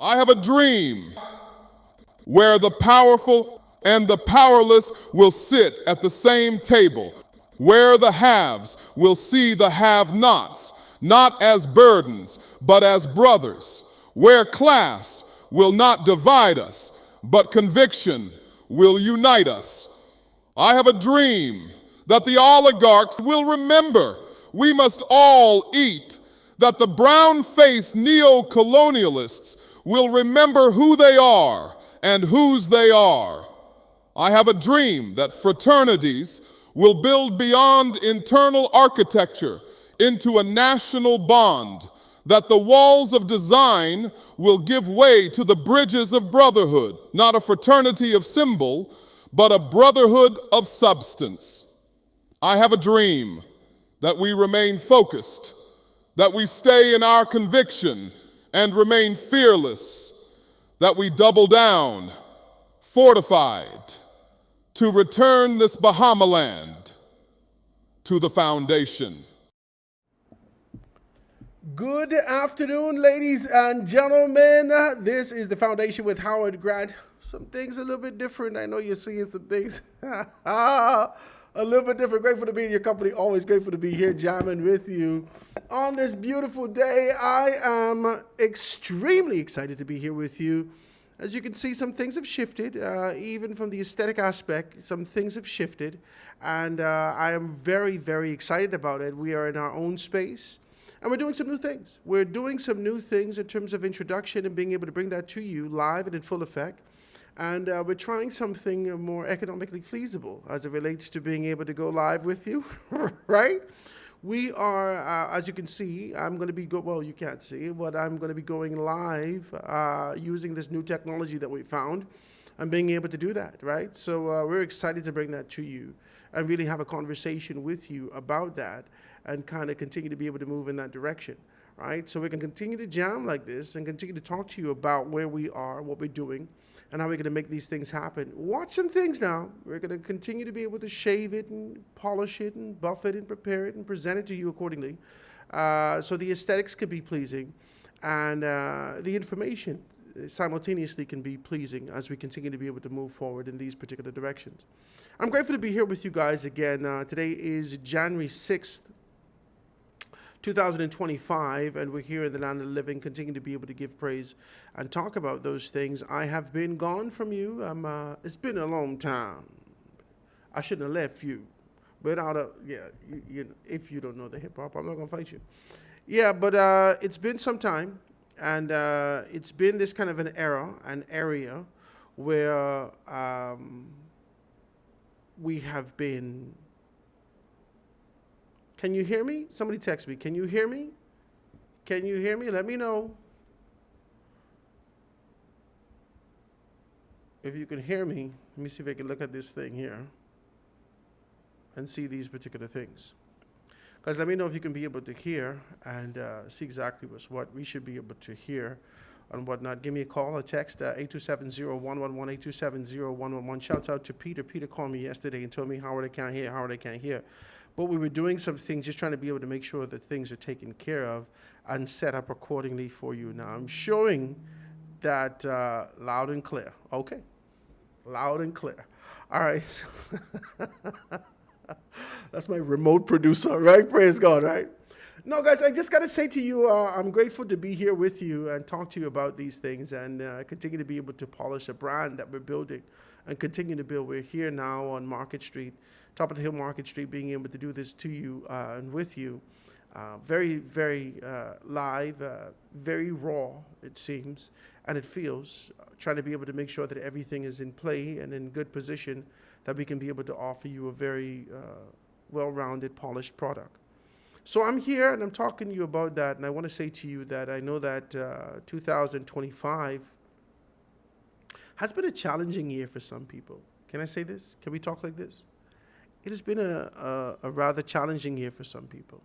I have a dream where the powerful and the powerless will sit at the same table, where the haves will see the have-nots, not as burdens, but as brothers, where class will not divide us, but conviction will unite us. I have a dream that the oligarchs will remember we must all eat, that the brown-faced neo-colonialists will remember who they are and whose they are. I have a dream that fraternities will build beyond internal architecture into a national bond, that the walls of design will give way to the bridges of brotherhood, not a fraternity of symbol, but a brotherhood of substance. I have a dream that we remain focused, that we stay in our conviction and remain fearless, that we double down, fortified, to return this Bahamaland to the foundation. Good afternoon, ladies and gentlemen. This is the Foundation with Howard Grant. Some things a little bit different. I know you're seeing some things a little bit different. Grateful to be in your company. Always grateful to be here jamming with you on this beautiful day. I am extremely excited to be here with you. As you can see, some things have shifted, even from the aesthetic aspect. Some things have shifted, and I am very, very excited about it. We are in our own space. And we're doing some new things. We're doing some new things in terms of introduction and being able to bring that to you live and in full effect. And we're trying something more economically feasible as it relates to being able to go live with you, right? We are, as you can see, I'm going to be, well, you can't see, but I'm going to be going live using this new technology that we found and being able to do that, right? So we're excited to bring that to you and really have a conversation with you about that and kind of continue to be able to move in that direction, right? So we can continue to jam like this and continue to talk to you about where we are, what we're doing, and how we're going to make these things happen. Watch some things now. We're going to continue to be able to shave it and polish it and buff it and prepare it and present it to you accordingly, so the aesthetics can be pleasing and the information simultaneously can be pleasing as we continue to be able to move forward in these particular directions. I'm grateful to be here with you guys again. Today is January 6th, 2025, and we're here in the land of the living, continue to be able to give praise and talk about those things. I have been gone from you. It's been a long time. I shouldn't have left you. But if you don't know the hip hop, I'm not gonna fight you. Yeah, but it's been some time, and it's been this kind of an area where we have been. Can you hear me? Somebody text me. Can you hear me? Can you hear me? Let me know if you can hear me. Let me see if I can look at this thing here and see these particular things. Guys, let me know if you can be able to hear and see exactly what we should be able to hear and whatnot. Give me a call or text 827-0111, 827-0111. Shouts out to Peter. Peter called me yesterday and told me, Howard, I can't hear, Howard, I can't hear. But we were doing some things, just trying to be able to make sure that things are taken care of and set up accordingly for you. Now, I'm showing that loud and clear. Okay, loud and clear. All right. That's my remote producer, right? Praise God, right? No, guys, I just got to say to you, I'm grateful to be here with you and talk to you about these things and continue to be able to polish a brand that we're building and continue to build. We're here now on Market Street, top of the hill Market Street, being able to do this to you and with you. Very, very live, very raw, it seems, and it feels, trying to be able to make sure that everything is in play and in good position, that we can be able to offer you a very well-rounded, polished product. So I'm here and I'm talking to you about that, and I want to say to you that I know that 2025 has been a challenging year for some people. Can I say this? Can we talk like this? It has been a rather challenging year for some people.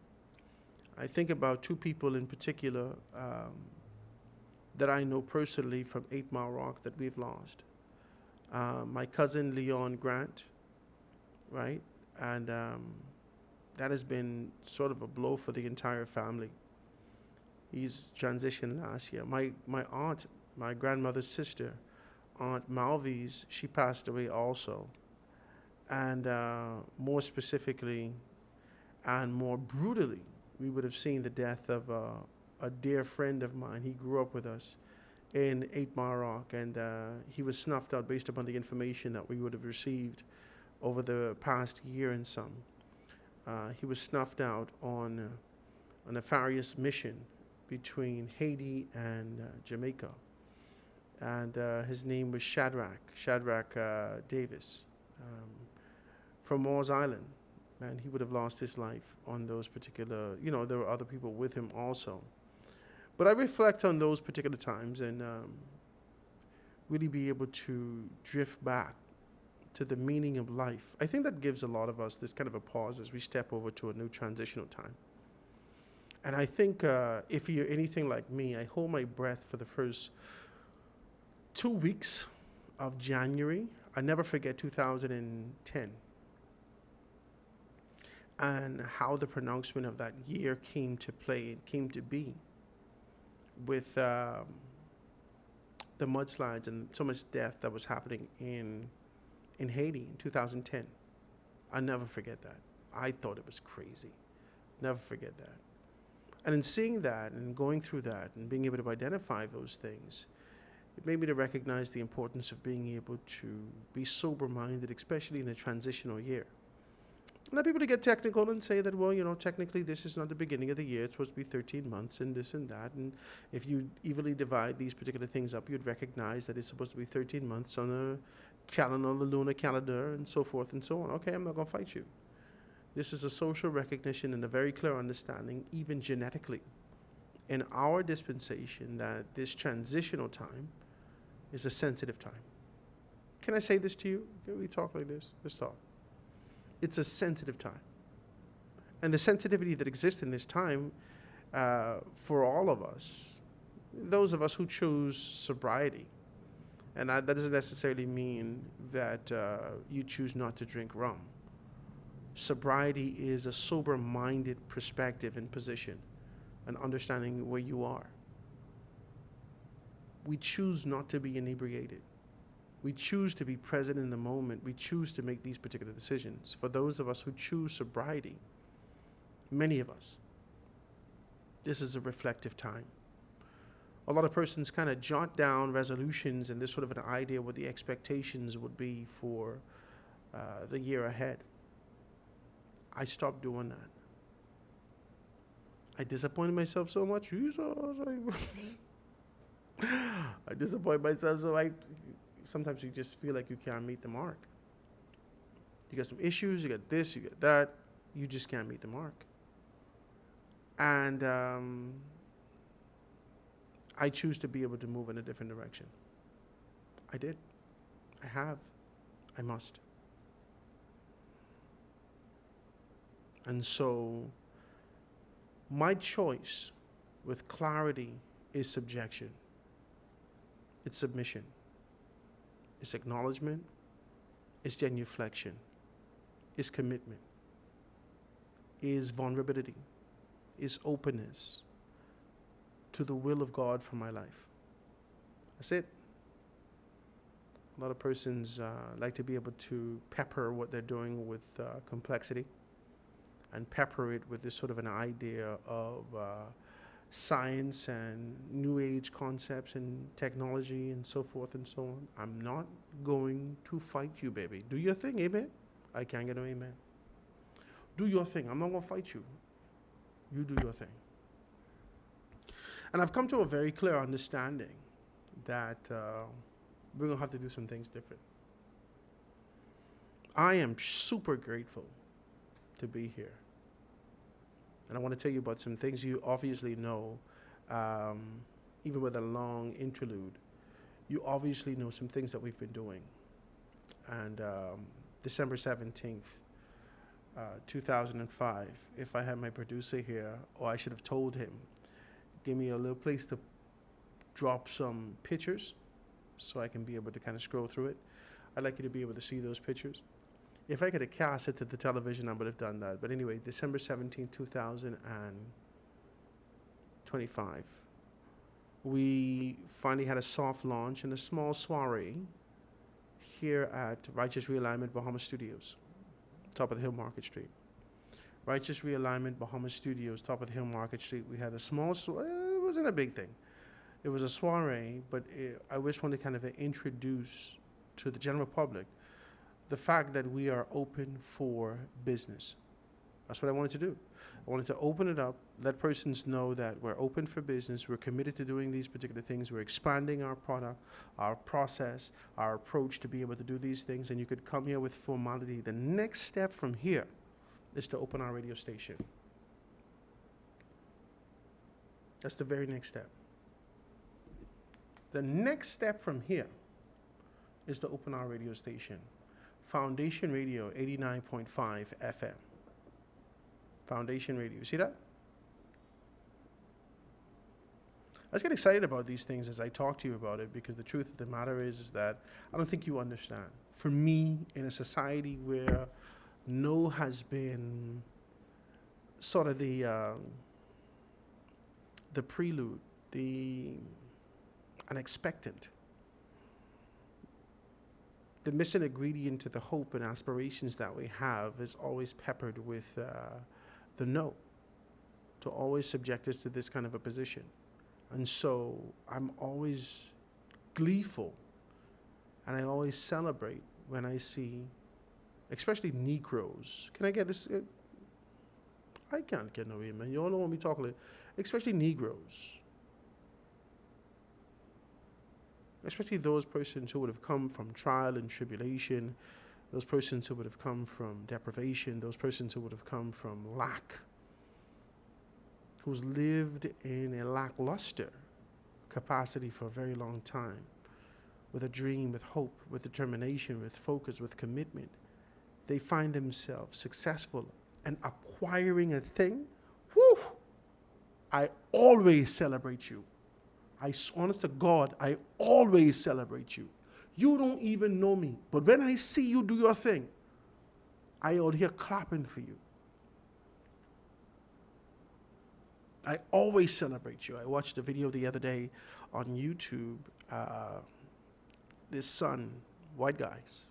I think about two people in particular that I know personally from 8 Mile Rock that we've lost. My cousin Leon Grant, right? And that has been sort of a blow for the entire family. He's transitioned last year. My aunt my grandmother's sister, Aunt Malvies, she passed away also. And more specifically and more brutally, we would have seen the death of a dear friend of mine. He grew up with us in 8 Mile Rock, and he was snuffed out based upon the information that we would have received over the past year and some. He was snuffed out on a nefarious mission between Haiti and Jamaica. And his name was Shadrach Davis, from Moores Island. And he would have lost his life on those particular, there were other people with him also. But I reflect on those particular times and really be able to drift back to the meaning of life. I think that gives a lot of us this kind of a pause as we step over to a new transitional time. And I think if you're anything like me, I hold my breath for the first 2 weeks of January. I never forget 2010 and how the pronouncement of that year came to play and came to be with the mudslides and so much death that was happening in Haiti in 2010. I'll never forget that. I thought it was crazy. Never forget that. And in seeing that and going through that and being able to identify those things, it made me to recognize the importance of being able to be sober-minded, especially in a transitional year. A lot of people to get technical and say that, well, technically this is not the beginning of the year. It's supposed to be 13 months and this and that. And if you evenly divide these particular things up, you'd recognize that it's supposed to be 13 months on a calendar, the lunar calendar, and so forth and so on. Okay, I'm not going to fight you. This is a social recognition and a very clear understanding, even genetically, in our dispensation, that this transitional time is a sensitive time. Can I say this to you? Can we talk like this? Let's talk. It's a sensitive time. And the sensitivity that exists in this time for all of us, those of us who choose sobriety, and that doesn't necessarily mean that you choose not to drink rum. Sobriety is a sober-minded perspective and position, and understanding where you are. We choose not to be inebriated. We choose to be present in the moment. We choose to make these particular decisions. For those of us who choose sobriety, many of us, this is a reflective time. A lot of persons kind of jot down resolutions and this sort of an idea what the expectations would be for the year ahead. I stopped doing that. I disappointed myself so much. Jesus, I disappoint myself so sometimes you just feel like you can't meet the mark. You got some issues, you got this, you got that. You just can't meet the mark. And I choose to be able to move in a different direction. I did. I have. I must. And so my choice with clarity is subjection. It's submission. It's acknowledgement. It's genuflection. It's commitment. Is vulnerability. Is openness to the will of God for my life. That's it. A lot of persons like to be able to pepper what they're doing with complexity and pepper it with this sort of an idea of science and new age concepts and technology and so forth and so on. I'm not going to fight you, baby. Do your thing, amen? I can't get no amen. Do your thing. I'm not going to fight you. You do your thing. And I've come to a very clear understanding that we're going to have to do some things different. I am super grateful to be here. And I want to tell you about some things you obviously know, even with a long interlude. You obviously know some things that we've been doing. And December 17th, 2005, if I had my producer here, or I should have told him, give me a little place to drop some pictures so I can be able to kind of scroll through it. I'd like you to be able to see those pictures. If I could have cast it to the television, I would have done that. But anyway, December 17, 2025. we finally had a soft launch and a small soiree here at Righteous Realignment Bahamas Studios, top of the hill, Market Street. Righteous Realignment Bahamas Studios, top of the hill, Market Street. We had a small, it wasn't a big thing. It was a soiree, but I just wanted to kind of introduce to the general public the fact that we are open for business. That's what I wanted to do. I wanted to open it up, let persons know that we're open for business, we're committed to doing these particular things, we're expanding our product, our process, our approach to be able to do these things, and you could come here with formality. The next step from here is to open our radio station. That's the very next step. The next step from here is to open our radio station. Foundation Radio 89.5 FM. Foundation Radio. See that? Let's get excited about these things as I talk to you about it, because the truth of the matter is that I don't think you understand. For me, in a society where no has been sort of the prelude, the unexpected, the missing ingredient to the hope and aspirations that we have is always peppered with the no, to always subject us to this kind of a position. And so I'm always gleeful and I always celebrate when I see, especially Negroes. Can I get this? I can't get no amen. You all don't want me talking, especially Negroes. Especially those persons who would have come from trial and tribulation, those persons who would have come from deprivation, those persons who would have come from lack, who's lived in a lackluster capacity for a very long time, with a dream, with hope, with determination, with focus, with commitment. They find themselves successful and acquiring a thing. Whew! I always celebrate you. Honest to God, I always celebrate you. You don't even know me, but when I see you do your thing, I out here clapping for you. I always celebrate you. I watched a video the other day on YouTube. This son, white guys.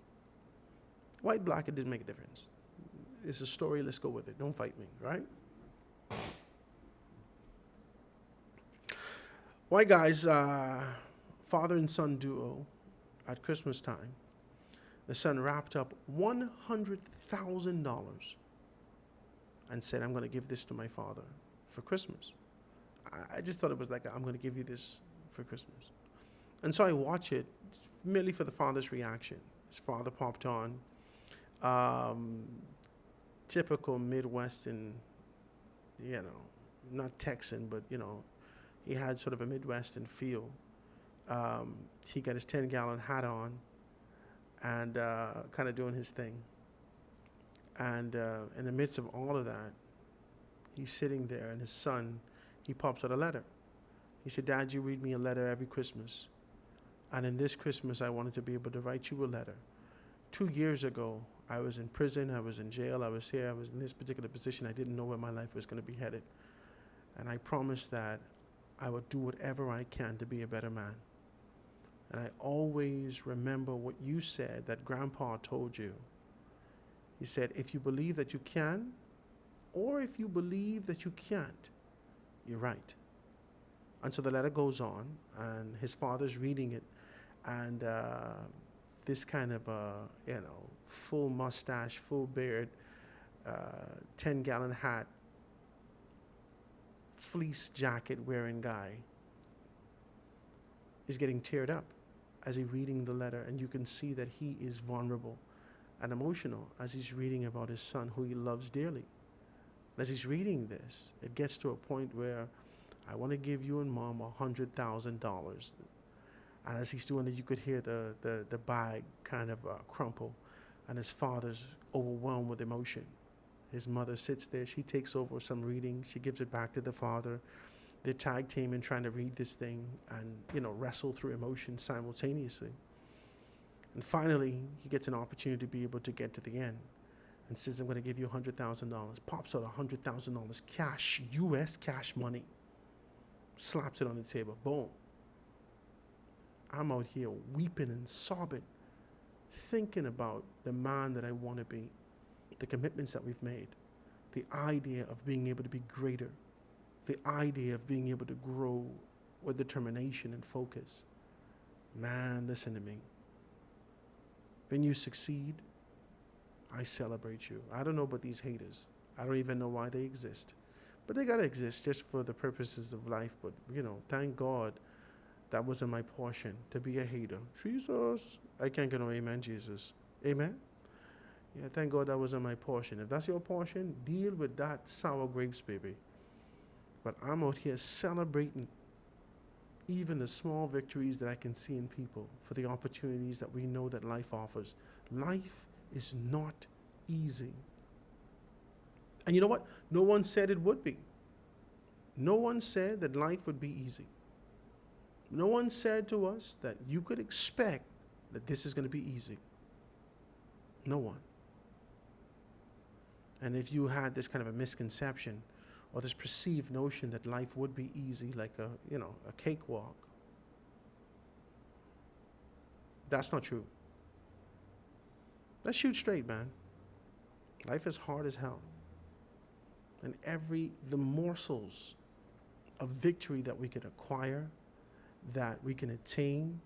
White, black, it doesn't make a difference. It's a story, let's go with it. Don't fight me, right? White guys, father and son duo at Christmas time. The son wrapped up $100,000 and said, I'm going to give this to my father for Christmas. I just thought it was like, I'm going to give you this for Christmas. And so I watch it merely for the father's reaction. His father popped on. Typical Midwestern, not Texan, but, he had sort of a Midwestern feel. He got his 10-gallon hat on and kind of doing his thing. And in the midst of all of that, he's sitting there, and his son, he pops out a letter. He said, Dad, you read me a letter every Christmas. And in this Christmas, I wanted to be able to write you a letter. 2 years ago, I was in prison, I was in jail, I was here, I was in this particular position. I didn't know where my life was going to be headed. And I promised that I would do whatever I can to be a better man. And I always remember what you said, that Grandpa told you. He said, if you believe that you can, or if you believe that you can't, you're right. And so the letter goes on, and his father's reading it, and this kind of, full mustache, full beard, 10-gallon hat, fleece jacket wearing guy is getting teared up as he's reading the letter, and you can see that he is vulnerable and emotional as he's reading about his son who he loves dearly. As he's reading this, it gets to a point where I want to give you and Mom $100,000. And as he's doing it, you could hear the bag kind of crumple, and his father's overwhelmed with emotion. His mother sits there. She takes over some reading. She gives it back to the father. They tag team in trying to read this thing and, wrestle through emotion simultaneously. And finally, he gets an opportunity to be able to get to the end and says, I'm going to give you $100,000. Pops out $100,000 cash, U.S. cash money. Slaps it on the table. Boom. I'm out here weeping and sobbing, thinking about the man that I want to be, the commitments that we've made, the idea of being able to be greater, the idea of being able to grow with determination and focus. Man, listen to me. When you succeed, I celebrate you. I don't know about these haters. I don't even know why they exist. But they gotta exist just for the purposes of life. But, thank God that wasn't my portion, to be a hater. Jesus. I can't get no amen, Jesus. Amen? Yeah, thank God that wasn't my portion. If that's your portion, deal with that sour grapes, baby. But I'm out here celebrating even the small victories that I can see in people for the opportunities that we know that life offers. Life is not easy. And you know what? No one said it would be. No one said that life would be easy. No one said to us that you could expect that this is going to be easy. No one. And if you had this kind of a misconception or this perceived notion that life would be easy, like a cakewalk, that's not true. Let's shoot straight, man. Life is hard as hell. And the morsels of victory that we can acquire, that we can attain,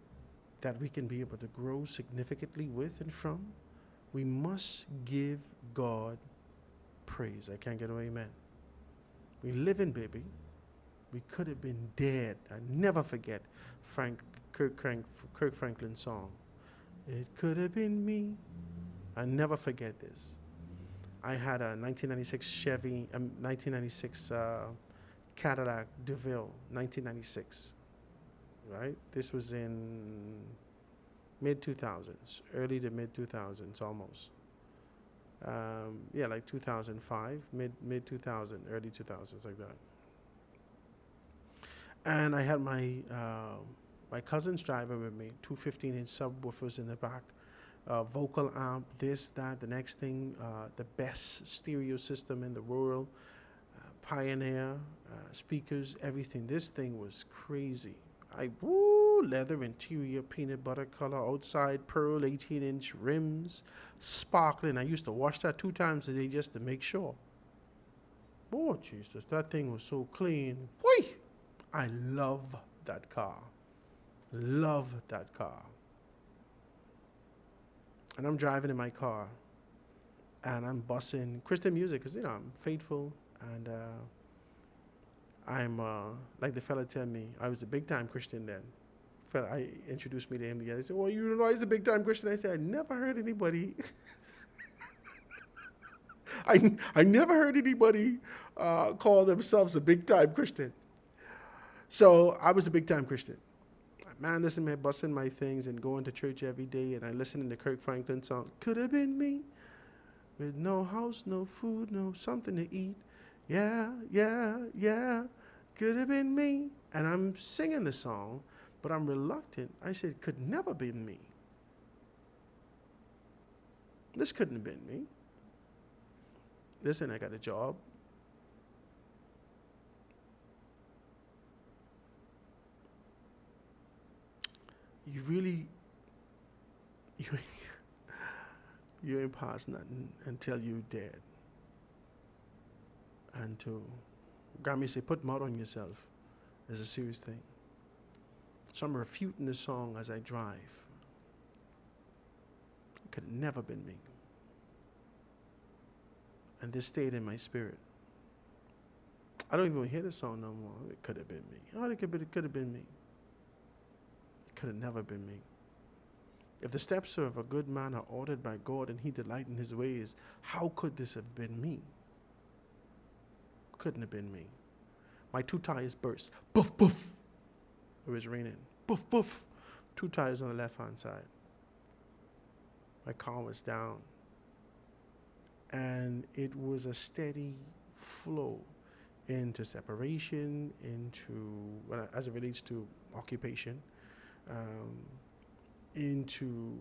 that we can be able to grow significantly with and from, we must give God praise. I can't get an amen. We living, baby. We could have been dead. I never forget Kirk Franklin's song. It could have been me. I never forget this. I had a 1996 Cadillac DeVille, 1996. Right? This was in mid-2000s, early to mid-2000s almost. Like 2005, mid-2000, early 2000s, like that. And I had my cousin's driving with me, 2 15-inch subwoofers in the back, vocal amp, this, that, the next thing, the best stereo system in the world, Pioneer, speakers, everything. This thing was crazy. Leather interior, peanut butter color, outside pearl, 18-inch rims, sparkling. I used to wash that 2 times a day just to make sure. Oh, Jesus, that thing was so clean. Whee! I love that car. Love that car. And I'm driving in my car, and I'm bussing Christian music, because, I'm faithful, and I'm, like the fella tell me, I was a big-time Christian then. I introduced me to him the other day. He said, "Oh, you know he's a big-time Christian." I said, "I never heard anybody." I never heard anybody call themselves a big-time Christian. So I was a big-time Christian. Man, listen, man, busting my things and going to church every day, and I listening to Kirk Franklin song. Could have been me, with no house, no food, no something to eat. Yeah, yeah, yeah. Could have been me. And I'm singing the song, but I'm reluctant. I said, could never be me. This couldn't have been me. Listen, I got a job. You ain't past nothing until you dead. And to Grammy say, put mud on yourself is a serious thing. So I'm refuting the song as I drive. It could have never been me. And this stayed in my spirit. I don't even hear the song no more. It could have been me. Oh, it could have been me. It could have never been me. If the steps of a good man are ordered by God and he delight in his ways, how could this have been me? Couldn't have been me. My 2 tires burst. Boof, boof. It was raining. Boof, boof. 2 tires on the left-hand side. My car was down. And it was a steady flow into separation, as it relates to occupation, into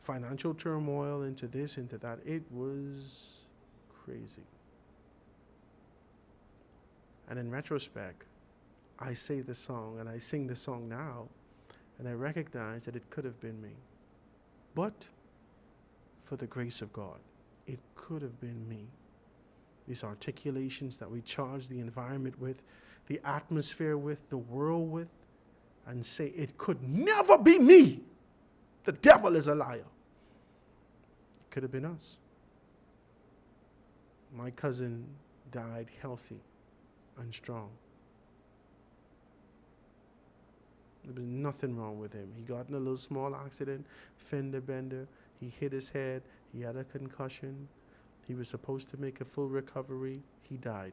financial turmoil, into this, into that. It was crazy. And in retrospect, I say the song and I sing the song now And I recognized that it could have been me. But for the grace of God, it could have been me. These articulations that we charge the environment with, the atmosphere with, the world with, and say it could never be me. The devil is a liar. It could have been us. My cousin died healthy and strong. There was nothing wrong with him. He got in a little small accident, fender bender. He hit his head. He had a concussion. He was supposed to make a full recovery. He died.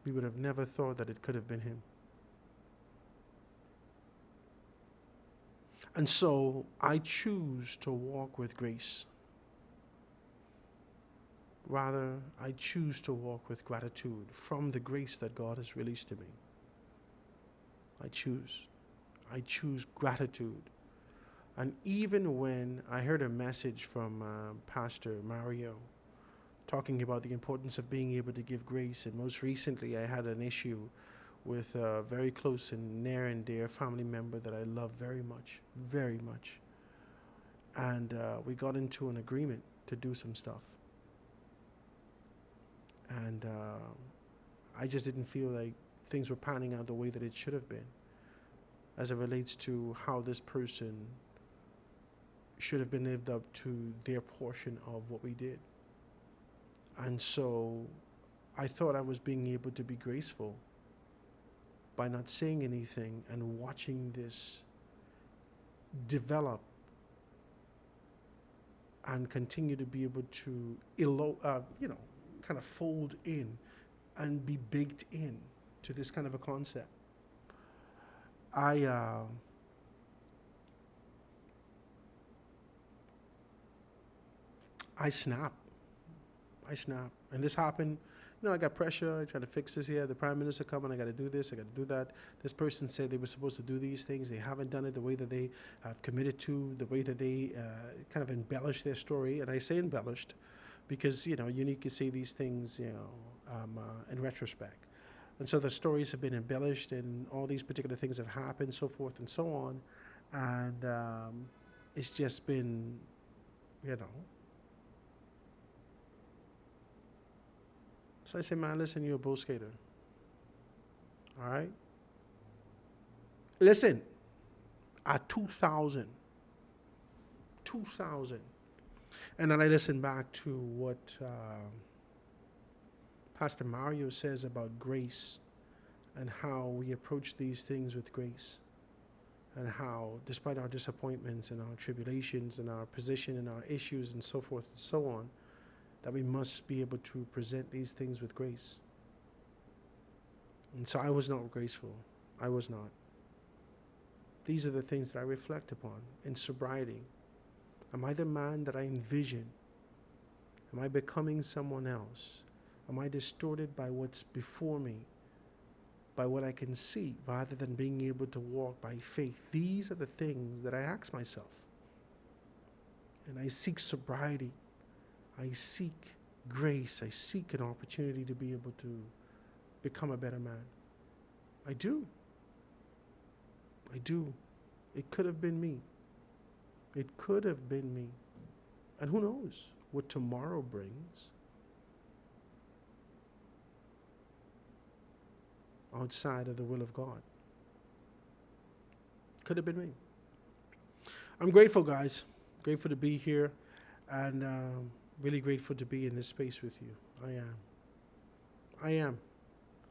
We would have never thought that it could have been him. And so I choose to walk with grace. Rather, I choose to walk with gratitude from the grace that God has released to me. I choose gratitude. And even when I heard a message from Pastor Mario talking about the importance of being able to give grace, and most recently I had an issue with a very close and near and dear family member that I love very much, very much. And we got into an agreement to do some stuff. And I just didn't feel like things were panning out the way that it should have been as it relates to how this person should have been lived up to their portion of what we did. And so I thought I was being able to be graceful by not saying anything and watching this develop and continue to be able to kind of fold in and be baked in to this kind of a concept. I snap. And this happened, I got pressure, I tried to fix this here, the Prime Minister coming, I got to do this, I got to do that. This person said they were supposed to do these things, they haven't done it the way that they have committed to, the way that they kind of embellished their story. And I say embellished because, you need to see these things, in retrospect. And so the stories have been embellished and all these particular things have happened, so forth and so on. And it's just been, So I say, man, listen, you're a bull skater. All right? Listen, at 2000. And then I listen back to what Pastor Mario says about grace and how we approach these things with grace. And how, despite our disappointments and our tribulations and our position and our issues and so forth and so on, that we must be able to present these things with grace. And so I was not graceful. I was not. These are the things that I reflect upon in sobriety. Am I the man that I envision? Am I becoming someone else? Am I distorted by what's before me, by what I can see, rather than being able to walk by faith? These are the things that I ask myself. And I seek sobriety. I seek grace. I seek an opportunity to be able to become a better man. I do. It could have been me. It could have been me. And who knows what tomorrow brings outside of the will of God. Could have been me. I'm grateful, guys. Grateful to be here. And really grateful to be in this space with you. I am.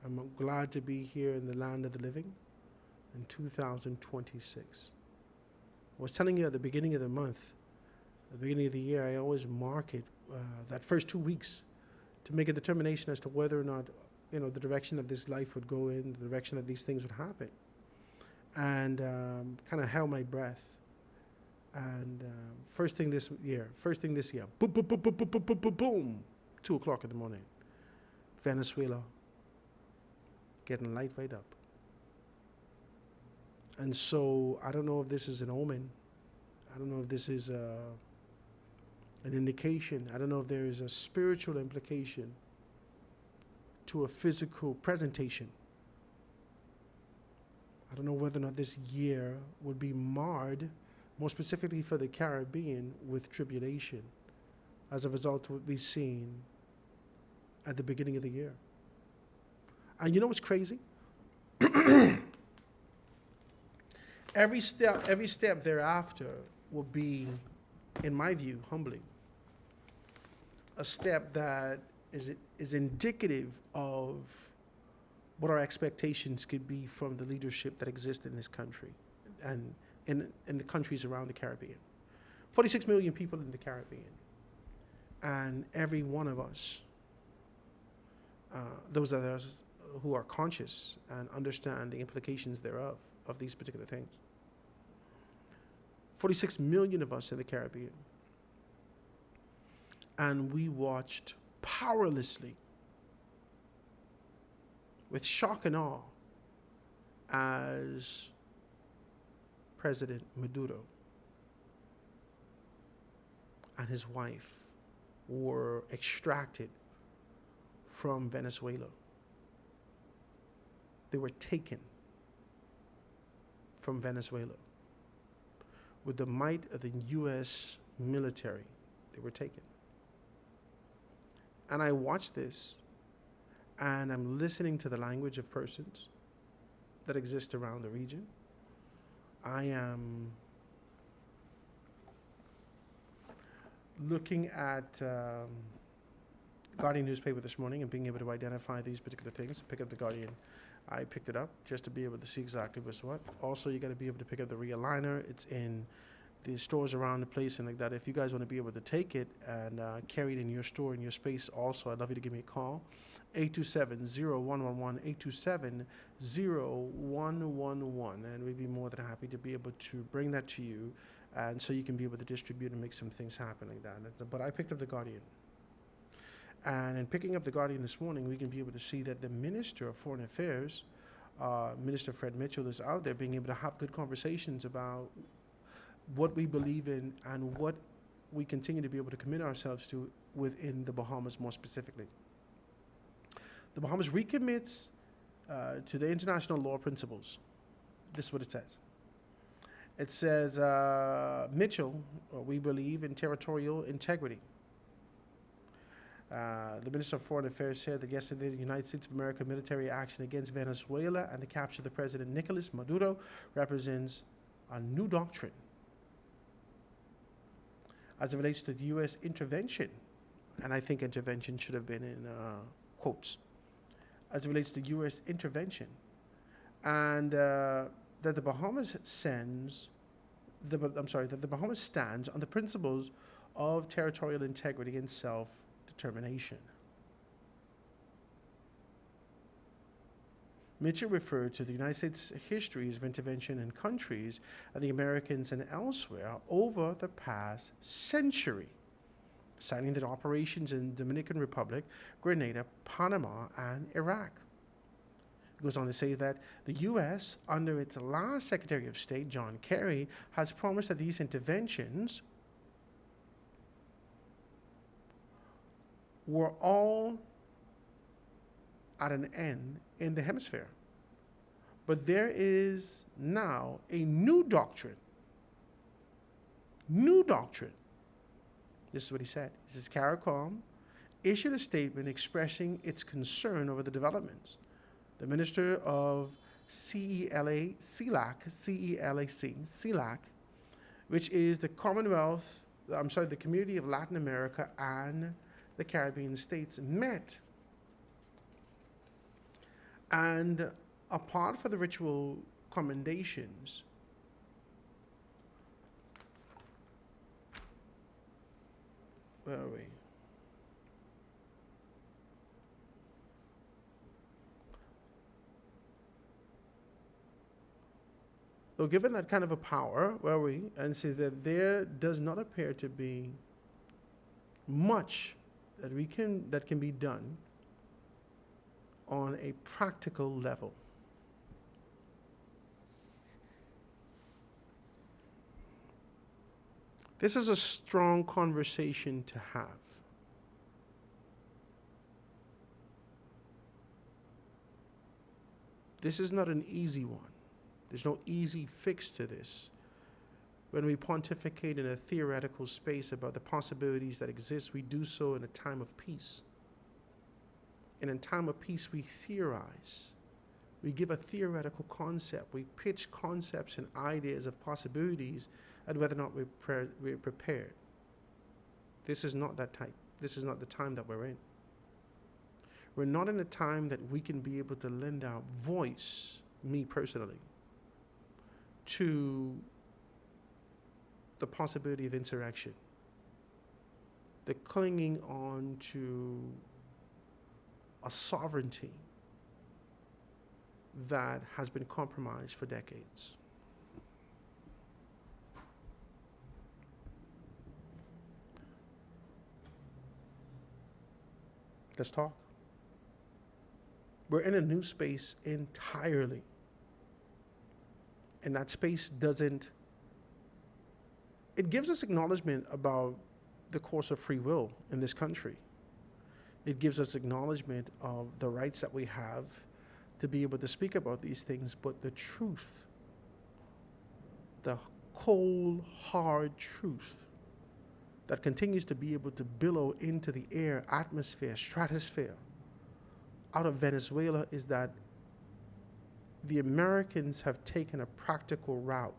I'm glad to be here in the land of the living in 2026. I was telling you at the beginning of the month, at the beginning of the year, I always mark it, that first 2 weeks, to make a determination as to whether or not, the direction that this life would go in, the direction that these things would happen. And kind of held my breath. And first thing this year, boom, boom, boom, boom, boom, boom, boom, boom, boom, 2 o'clock in the morning, Venezuela, getting light right up. And so I don't know if this is an omen. I don't know if this is an indication. I don't know if there is a spiritual implication to a physical presentation. I don't know whether or not this year would be marred, more specifically for the Caribbean, with tribulation as a result of what we've seen at the beginning of the year. And you know what's crazy? Every step thereafter will be, in my view, humbling. A step that is indicative of what our expectations could be from the leadership that exists in this country and in the countries around the Caribbean. 46 million people in the Caribbean. And every one of us, those of us who are conscious and understand the implications thereof, of these particular things. 46 million of us in the Caribbean. And we watched powerlessly, with shock and awe, as President Maduro and his wife were extracted from Venezuela. They were taken from Venezuela. With the might of the U.S. military, they were taken. And I watched this, and I'm listening to the language of persons that exist around the region. I am looking at Guardian newspaper this morning and being able to identify these particular things. Pick up the Guardian. I picked it up just to be able to see exactly what's what. Also, you got to be able to pick up the realigner. It's in the stores around the place and like that. If you guys want to be able to take it and carry it in your store, in your space also, I'd love you to give me a call. 827-0111, 827-0111. And we'd be more than happy to be able to bring that to you, and so you can be able to distribute and make some things happen like that. But I picked up the Guardian. And in picking up the Guardian this morning, we can be able to see that the Minister of Foreign Affairs, Minister Fred Mitchell, is out there being able to have good conversations about what we believe in and what we continue to be able to commit ourselves to within the Bahamas more specifically. The Bahamas recommits to the international law principles. This is what it says. It says, Mitchell, we believe in territorial integrity. The Minister of Foreign Affairs said that yesterday the United States of America military action against Venezuela and the capture of the President Nicolas Maduro represents a new doctrine as it relates to the U.S. intervention, and I think intervention should have been in quotes, as it relates to U.S. intervention, and that the Bahamas stands on the principles of territorial integrity and self-determination. Mitchell referred to the United States' histories of intervention in countries and the Americans and elsewhere over the past century, citing the operations in Dominican Republic, Grenada, Panama, and Iraq. It goes on to say that the U.S., under its last Secretary of State, John Kerry, has promised that these interventions were all at an end in the hemisphere. But there is now a new doctrine. New doctrine. This is what he said. He says, CARICOM issued a statement expressing its concern over the developments. The Minister of CELAC, which is the the Community of Latin America and the Caribbean states, met. And apart from the ritual commendations, where are we? So given that kind of a power, where are we? And see that there does not appear to be much that can be done on a practical level. This is a strong conversation to have. This is not an easy one. There's no easy fix to this. When we pontificate in a theoretical space about the possibilities that exist, we do so in a time of peace. And in time of peace, we theorize. We give a theoretical concept. We pitch concepts and ideas of possibilities and whether or not we're prepared. This is not that type. This is not the time that we're in. We're not in a time that we can be able to lend our voice, me personally, to the possibility of insurrection, the clinging on to a sovereignty that has been compromised for decades. Let's talk. We're in a new space entirely. And that space it gives us acknowledgement about the course of free will in this country. It gives us acknowledgement of the rights that we have to be able to speak about these things, but the truth, the cold, hard truth that continues to be able to billow into the air, atmosphere, stratosphere out of Venezuela is that the Americans have taken a practical route.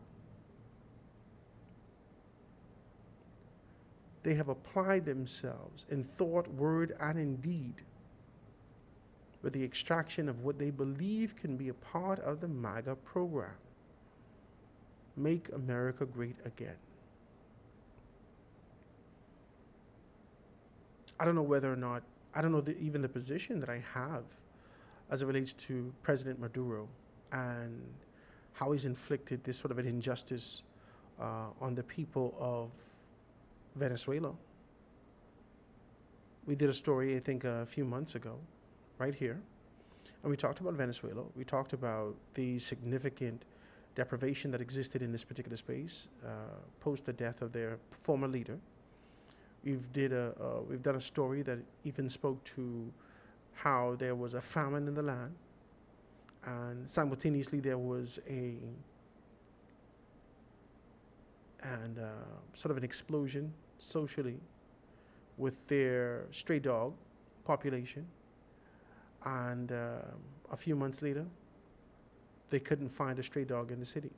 They have applied themselves in thought, word, and in deed with the extraction of what they believe can be a part of the MAGA program. Make America Great Again. I don't know whether or not, I don't know even the position that I have as it relates to President Maduro and how he's inflicted this sort of an injustice on the people of Venezuela. We did a story, I think, a few months ago, right here, and we talked about Venezuela. We talked about the significant deprivation that existed in this particular space post the death of their former leader. We've done a story that even spoke to how there was a famine in the land, and simultaneously there was sort of an explosion socially with their stray dog population. And a few months later, they couldn't find a stray dog in the city.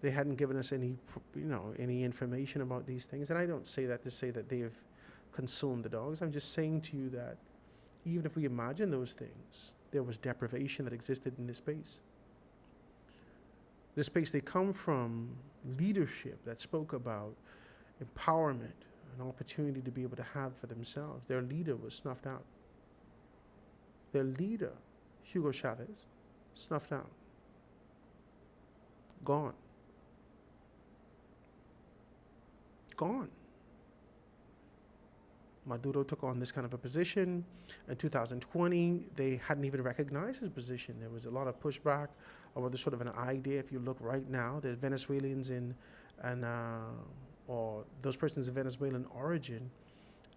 They hadn't given us any information about these things. And I don't say that to say that they've consumed the dogs. I'm just saying to you that even if we imagine those things, there was deprivation that existed in this space. This space, they come from leadership that spoke about empowerment, an opportunity to be able to have for themselves. Their leader was snuffed out. Their leader, Hugo Chavez, snuffed out. Gone. Gone. Maduro took on this kind of a position. In 2020, they hadn't even recognized his position. There was a lot of pushback about this sort of an idea. If you look right now, there's Venezuelans or those persons of Venezuelan origin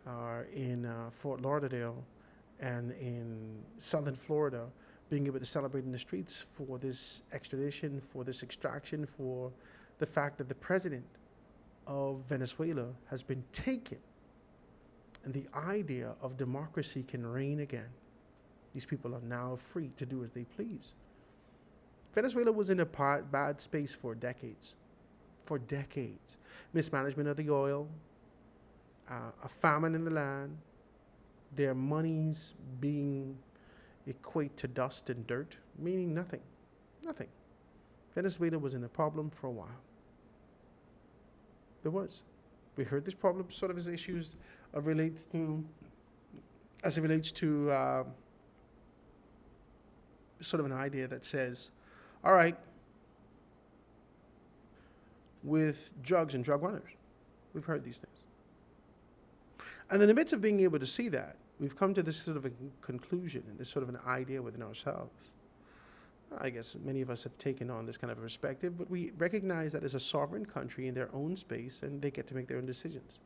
are in Fort Lauderdale and in southern Florida being able to celebrate in the streets for this extradition, for this extraction, for the fact that the president of Venezuela has been taken and the idea of democracy can reign again. These people are now free to do as they please. Venezuela was in a bad space for decades. For decades. Mismanagement of the oil, a famine in the land, their monies being equate to dust and dirt, meaning nothing. Nothing. Venezuela was in a problem for a while. There was. We heard this problem sort of as issues as it relates to sort of an idea that says, all right, with drugs and drug runners, we've heard these things. And in the midst of being able to see that, we've come to this sort of a conclusion and this sort of an idea within ourselves. I guess many of us have taken on this kind of a perspective, but we recognize that as a sovereign country in their own space, and they get to make their own decisions.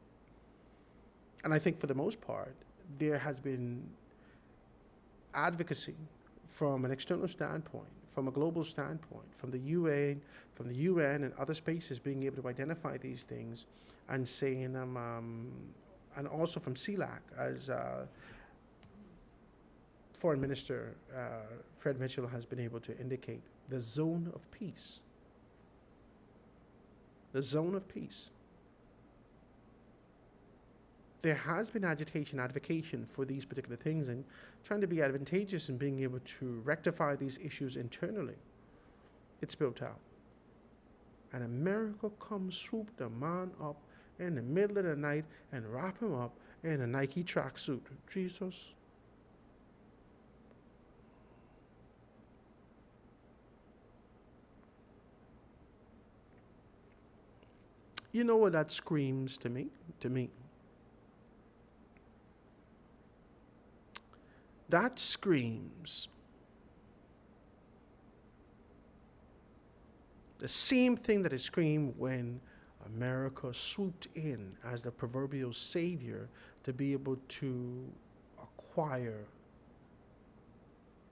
And I think for the most part, there has been advocacy from an external standpoint from a global standpoint, from the UN and other spaces being able to identify these things and saying, and also from CELAC, as Foreign Minister Fred Mitchell has been able to indicate, the zone of peace. The zone of peace. There has been agitation, advocacy for these particular things and trying to be advantageous in being able to rectify these issues internally. It's built out. And America comes swoop the man up in the middle of the night and wrap him up in a Nike tracksuit. Jesus. You know what that screams to me? That screams the same thing that it screamed when America swooped in as the proverbial savior to be able to acquire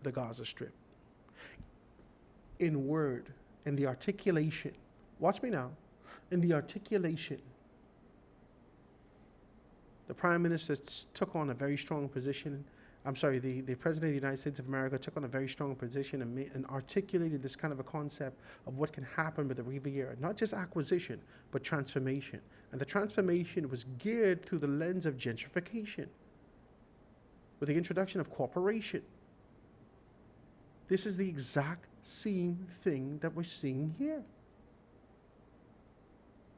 the Gaza Strip. In word, in the articulation, watch me now, in the articulation, the Prime Minister took on a very strong position. The President of the United States of America took on a very strong position and articulated this kind of a concept of what can happen with the Riviera. Not just acquisition, but transformation. And the transformation was geared through the lens of gentrification, with the introduction of cooperation. This is the exact same thing that we're seeing here.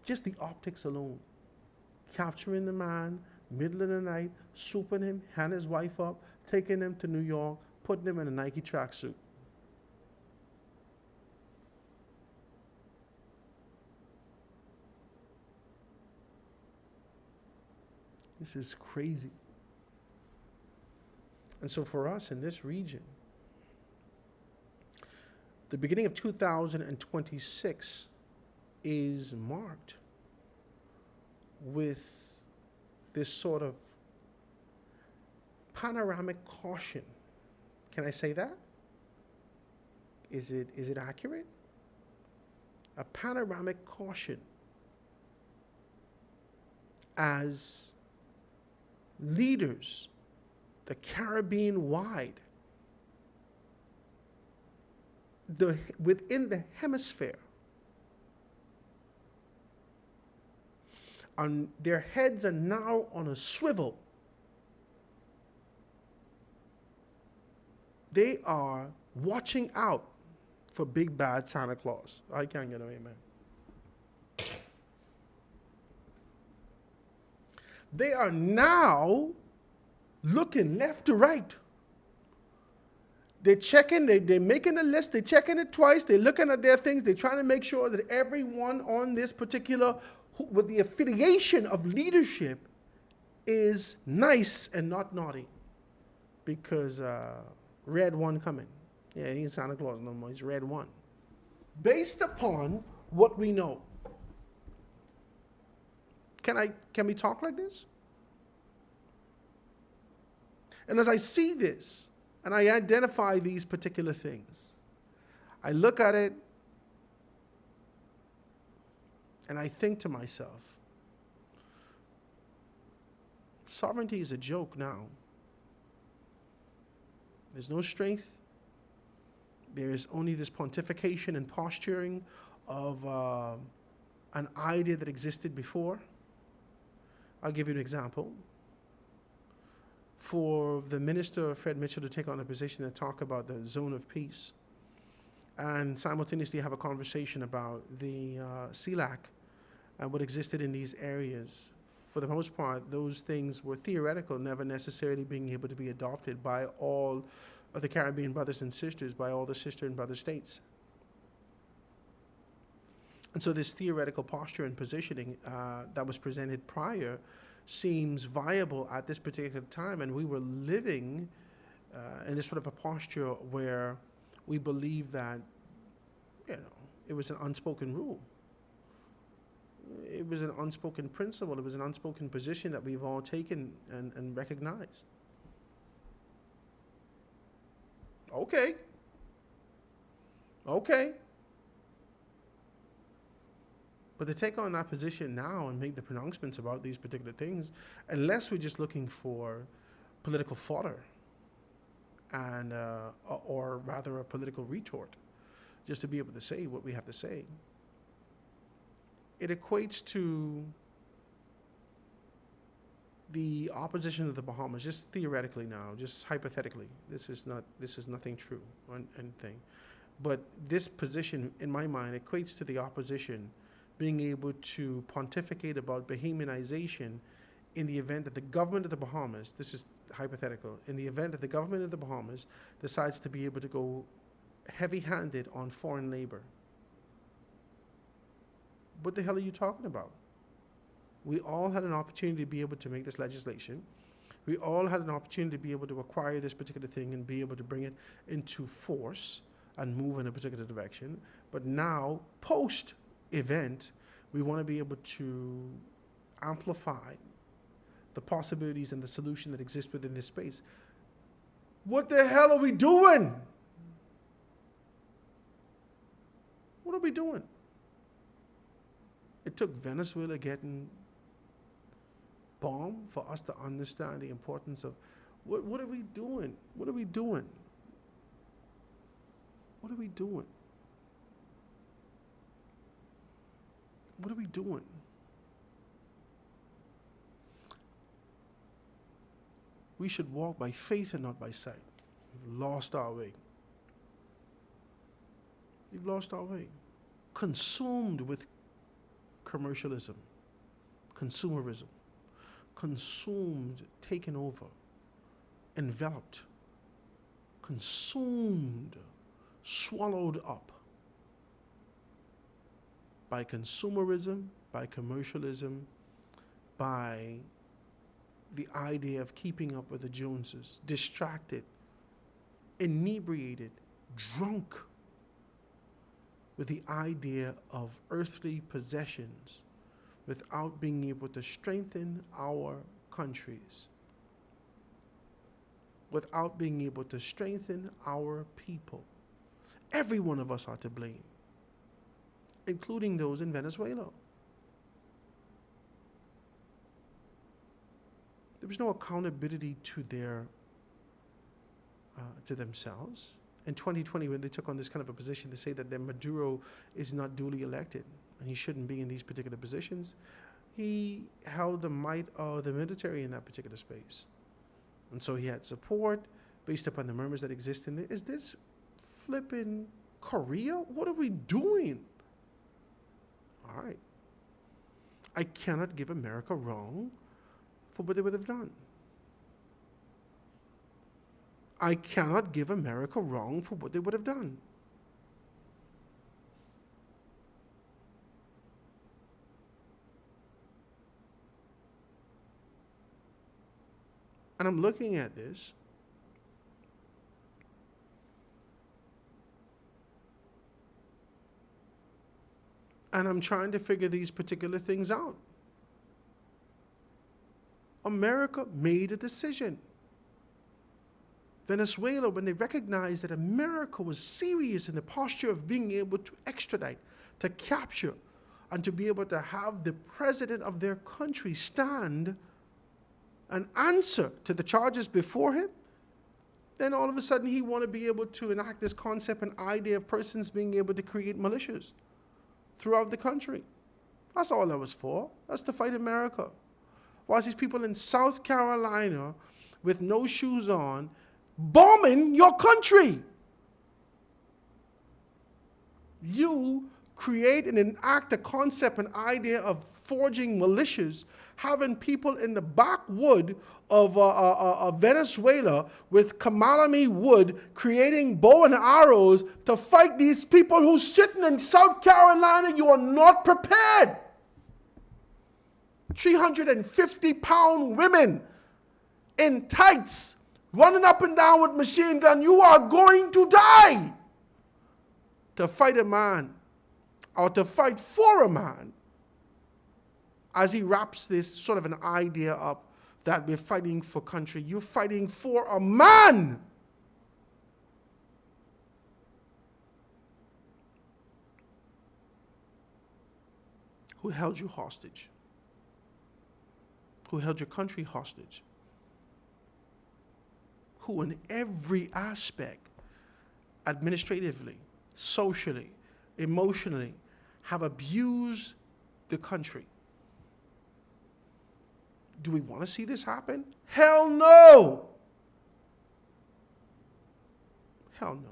Just the optics alone. Capturing the man, middle of the night, swooping him, hand his wife up, taking him to New York, putting him in a Nike tracksuit. This is crazy. And so for us in this region, the beginning of 2026 is marked with this sort of panoramic caution. Can I say that? Is it accurate? A panoramic caution as leaders, the Caribbean wide, within the hemisphere, their heads are now on a swivel. They are watching out for big bad Santa Claus. I can't get an amen. They are now looking left to right. They're checking, they're making a list, they're checking it twice, they're looking at their things, they're trying to make sure that everyone on this particular, with the affiliation of leadership, is nice and not naughty. Because Red One coming. Yeah, he ain't Santa Claus no more, he's Red One. Based upon what we know. Can we talk like this? And as I see this, and I identify these particular things, I look at it and I think to myself, sovereignty is a joke now. There's no strength. There is only this pontification and posturing of an idea that existed before. I'll give you an example. For the Minister, Fred Mitchell, to take on a position and talk about the zone of peace and simultaneously have a conversation about the CELAC and what existed in these areas. For the most part, those things were theoretical, never necessarily being able to be adopted by all of the Caribbean brothers and sisters, by all the sister and brother states. And so this theoretical posture and positioning that was presented prior seems viable at this particular time, and we were living in this sort of a posture where we believe that, it was an unspoken rule. It was an unspoken principle. It was an unspoken position that we've all taken and recognized. Okay. Okay. But to take on that position now and make the pronouncements about these particular things, unless we're just looking for political fodder and, or rather a political retort, just to be able to say what we have to say, it equates to the opposition of the Bahamas, just theoretically now, just hypothetically. This is nothing true or anything. But this position, in my mind, equates to the opposition being able to pontificate about Bahamianization in the event that the government of the Bahamas, this is hypothetical, in the event that the government of the Bahamas decides to be able to go heavy-handed on foreign labor. What the hell are you talking about? We all had an opportunity to be able to make this legislation. We all had an opportunity to be able to acquire this particular thing and be able to bring it into force and move in a particular direction. But now, post-event, we want to be able to amplify the possibilities and the solution that exists within this space. What the hell are we doing? What are we doing? It took Venezuela getting bombed for us to understand the importance of what are we doing? What are we doing? What are we doing? What are we doing? We should walk by faith and not by sight. We've lost our way. We've lost our way. Consumed with commercialism, consumerism, consumed, taken over, enveloped, consumed, swallowed up by consumerism, by commercialism, by the idea of keeping up with the Joneses, distracted, inebriated, drunk with the idea of earthly possessions without being able to strengthen our countries, without being able to strengthen our people. Every one of us are to blame, including those in Venezuela. There was no accountability to themselves. In 2020, when they took on this kind of a position to say that Maduro is not duly elected and he shouldn't be in these particular positions, he held the might of the military in that particular space. And so he had support based upon the murmurs that exist in there. Is this flipping Korea? What are we doing? All right. I cannot give America wrong for what they would have done. I cannot give America wrong for what they would have done. And I'm looking at this, and I'm trying to figure these particular things out. America made a decision. Venezuela, when they recognized that America was serious in the posture of being able to extradite, to capture, and to be able to have the president of their country stand and answer to the charges before him, then all of a sudden he wanted to be able to enact this concept and idea of persons being able to create militias throughout the country. That's all that was for. That's to fight America. Whilst these people in South Carolina with no shoes on, bombing your country. You create and enact a concept, an idea of forging militias, having people in the backwood of Venezuela with Kamalami wood, creating bow and arrows to fight these people who's sitting in South Carolina. You are not prepared. 350-pound women in tights, running up and down with machine gun. You are going to die. To fight a man, or to fight for a man, as he wraps this sort of an idea up that we're fighting for country. You're fighting for a man. who held you hostage, who held your country hostage, who in every aspect, administratively, socially, emotionally, have abused the country. Do we want to see this happen? Hell no! Hell no.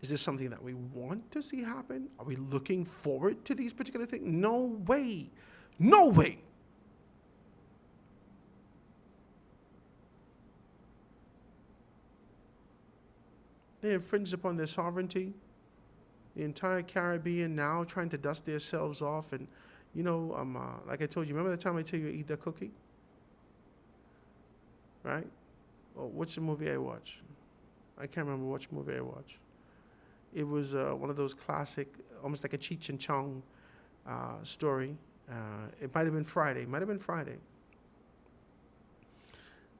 Is this something that we want to see happen? Are we looking forward to these particular things? No way. No way. They infringe upon their sovereignty. The entire Caribbean now trying to dust themselves off. And, you know, like I told you, remember the time I tell you to eat that cookie? Right? Well, what's the movie I watched? I can't remember which movie I watched. It was one of those classic, almost like a Cheech and Chong story. It might have been Friday.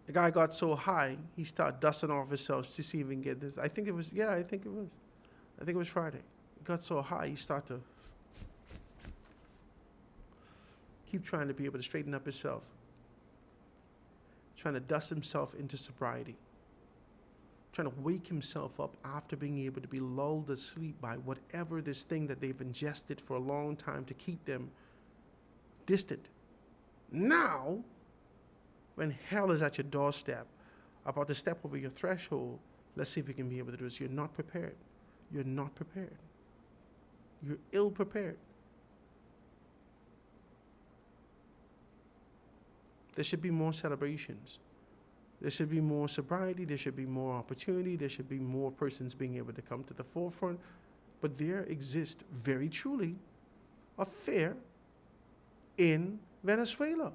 The guy got so high, he started dusting off himself to see if he can get this. I think it was Friday. He got so high, he started to keep trying to be able to straighten up himself, trying to dust himself into sobriety, trying to wake himself up after being able to be lulled asleep by whatever this thing that they've ingested for a long time to keep them distant. Now, when hell is at your doorstep, about to step over your threshold, let's see if you can be able to do this. You're not prepared. You're not prepared. You're ill prepared. There should be more celebrations. There should be more sobriety. There should be more opportunity. There should be more persons being able to come to the forefront. But there exists very truly a fear in Venezuela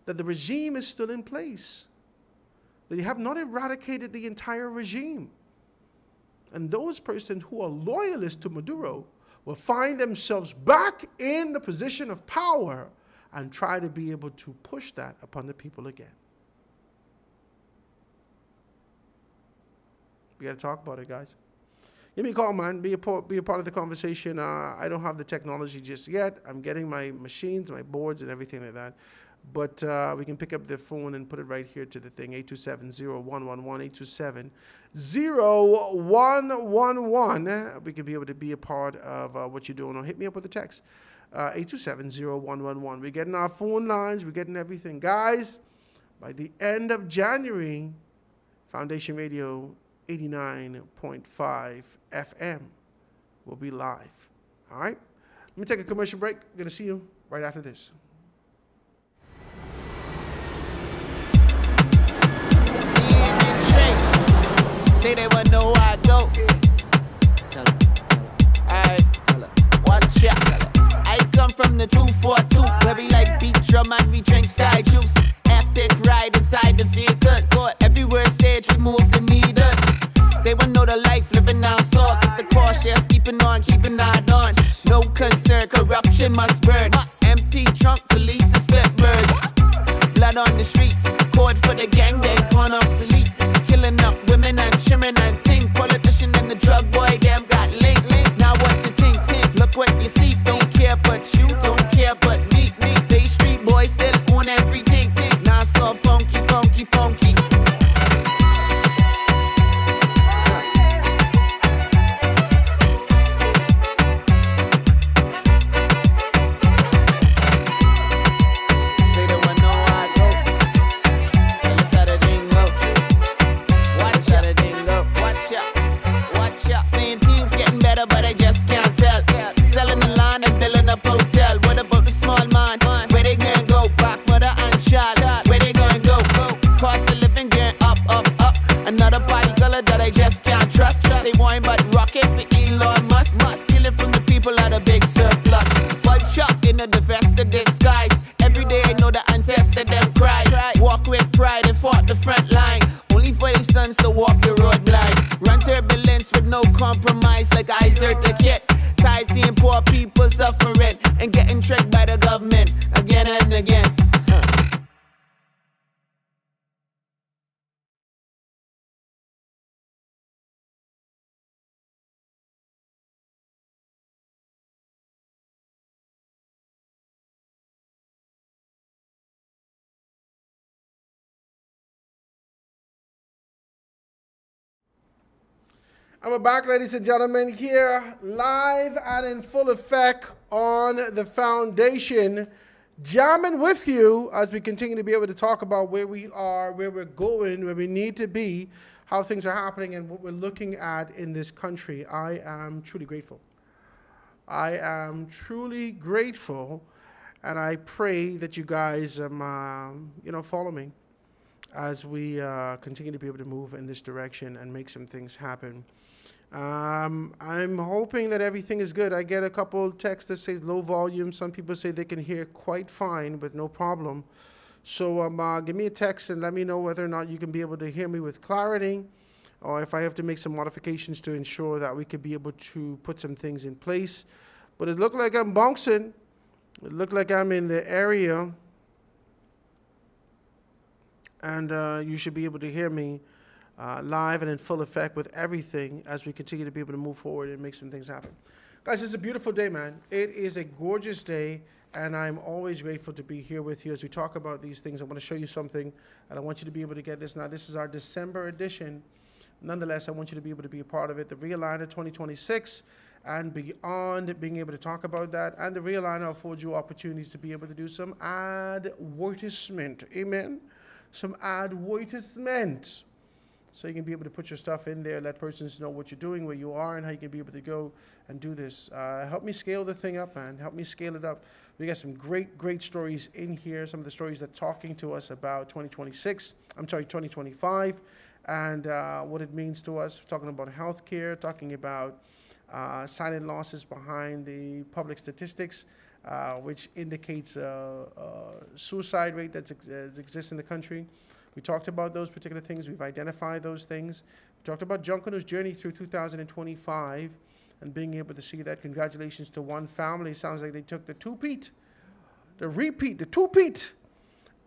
that the regime is still in place, that you have not eradicated the entire regime. And those persons who are loyalists to Maduro will find themselves back in the position of power and try to be able to push that upon the people again. We got to talk about it, guys. Give me a call, man. Be a part of the conversation. I don't have the technology just yet. I'm getting my machines, my boards, and everything like that. But we can pick up the phone and put it right here to the thing, 827-0111, 827-0111. We can be able to be a part of what you're doing. Or hit me up with a text, 827-0111. We're getting our phone lines. We're getting everything. Guys, by the end of January, Foundation Radio 89.5 FM will be live. All right? Let me take a commercial break. I'm going to see you right after this. Say they wanna know where I go. Tell her. Alright, watch ya. I come from the 242, where we like beat drum and we drink sky juice. Epic ride inside the vehicle. Go everywhere stage, we move the needle. They wanna know the life living down south. It's the cautious, keeping on. No concern, corruption must burn. MP trunk, police and split birds. Blood on the streets, code for the gang, they gone obsolete. Killing up women and children and ting. Politician and the drug boy, them got linked. Now what to think? Look what you see. Don't care but you, don't care but me. They street boys still own everything. Now so funky. Say they wanna know how I go. Well, it's how the thing go. Watch ya. Saying things getting better, but I just can't tell. Selling the land and building up hotel. What about the small man? Where they gonna go? Back mother and child. Where they gonna go? Cost of living going up. Another body color that I just can't trust. They want but rocket for Elon Musk. Stealing from the people at a big surplus. Vulture in a divested disguise. Every day I know the ancestor them cry. Walk with pride and fought the front line. Only for their sons to walk the road blind. Run turbulence with no compromise like Isaac the Kid. Tired seeing poor people suffering and getting tricked by the government again and again. And we're back, ladies and gentlemen, here live and in full effect on the foundation, jamming with you as we continue to be able to talk about where we are, where we're going, where we need to be, how things are happening, and what we're looking at in this country. I am truly grateful. I am truly grateful, and I pray that you guys, follow me as we continue to be able to move in this direction and make some things happen. I'm hoping that everything is good. I get a couple texts that say low volume. Some people say they can hear quite fine with no problem. So give me a text and let me know whether or not you can be able to hear me with clarity, or if I have to make some modifications to ensure that we could be able to put some things in place. But it looked like I'm bouncing. It looked like I'm in the area. And you should be able to hear me live and in full effect with everything as we continue to be able to move forward and make some things happen. Guys, it's a beautiful day, man. It is a gorgeous day, and I'm always grateful to be here with you as we talk about these things. I want to show you something, and I want you to be able to get this. Now, this is our December edition. Nonetheless, I want you to be able to be a part of it. The Realigner 2026 and beyond, being able to talk about that. And the Realigner affords you opportunities to be able to do some advertisement. Amen? Some advertisement. So you can be able to put your stuff in there, let persons know what you're doing, where you are, and how you can be able to go and do this. Help me scale the thing up, man. Help me scale it up. We got some great stories in here. Some of the stories that are talking to us about 2025, and what it means to us. We're talking about healthcare, talking about silent losses behind the public statistics, which indicates a suicide rate that exists in the country. We talked about those particular things. We've identified those things. We talked about Junkanoo's journey through 2025 and being able to see that. Congratulations to one family. Sounds like they took the two-peat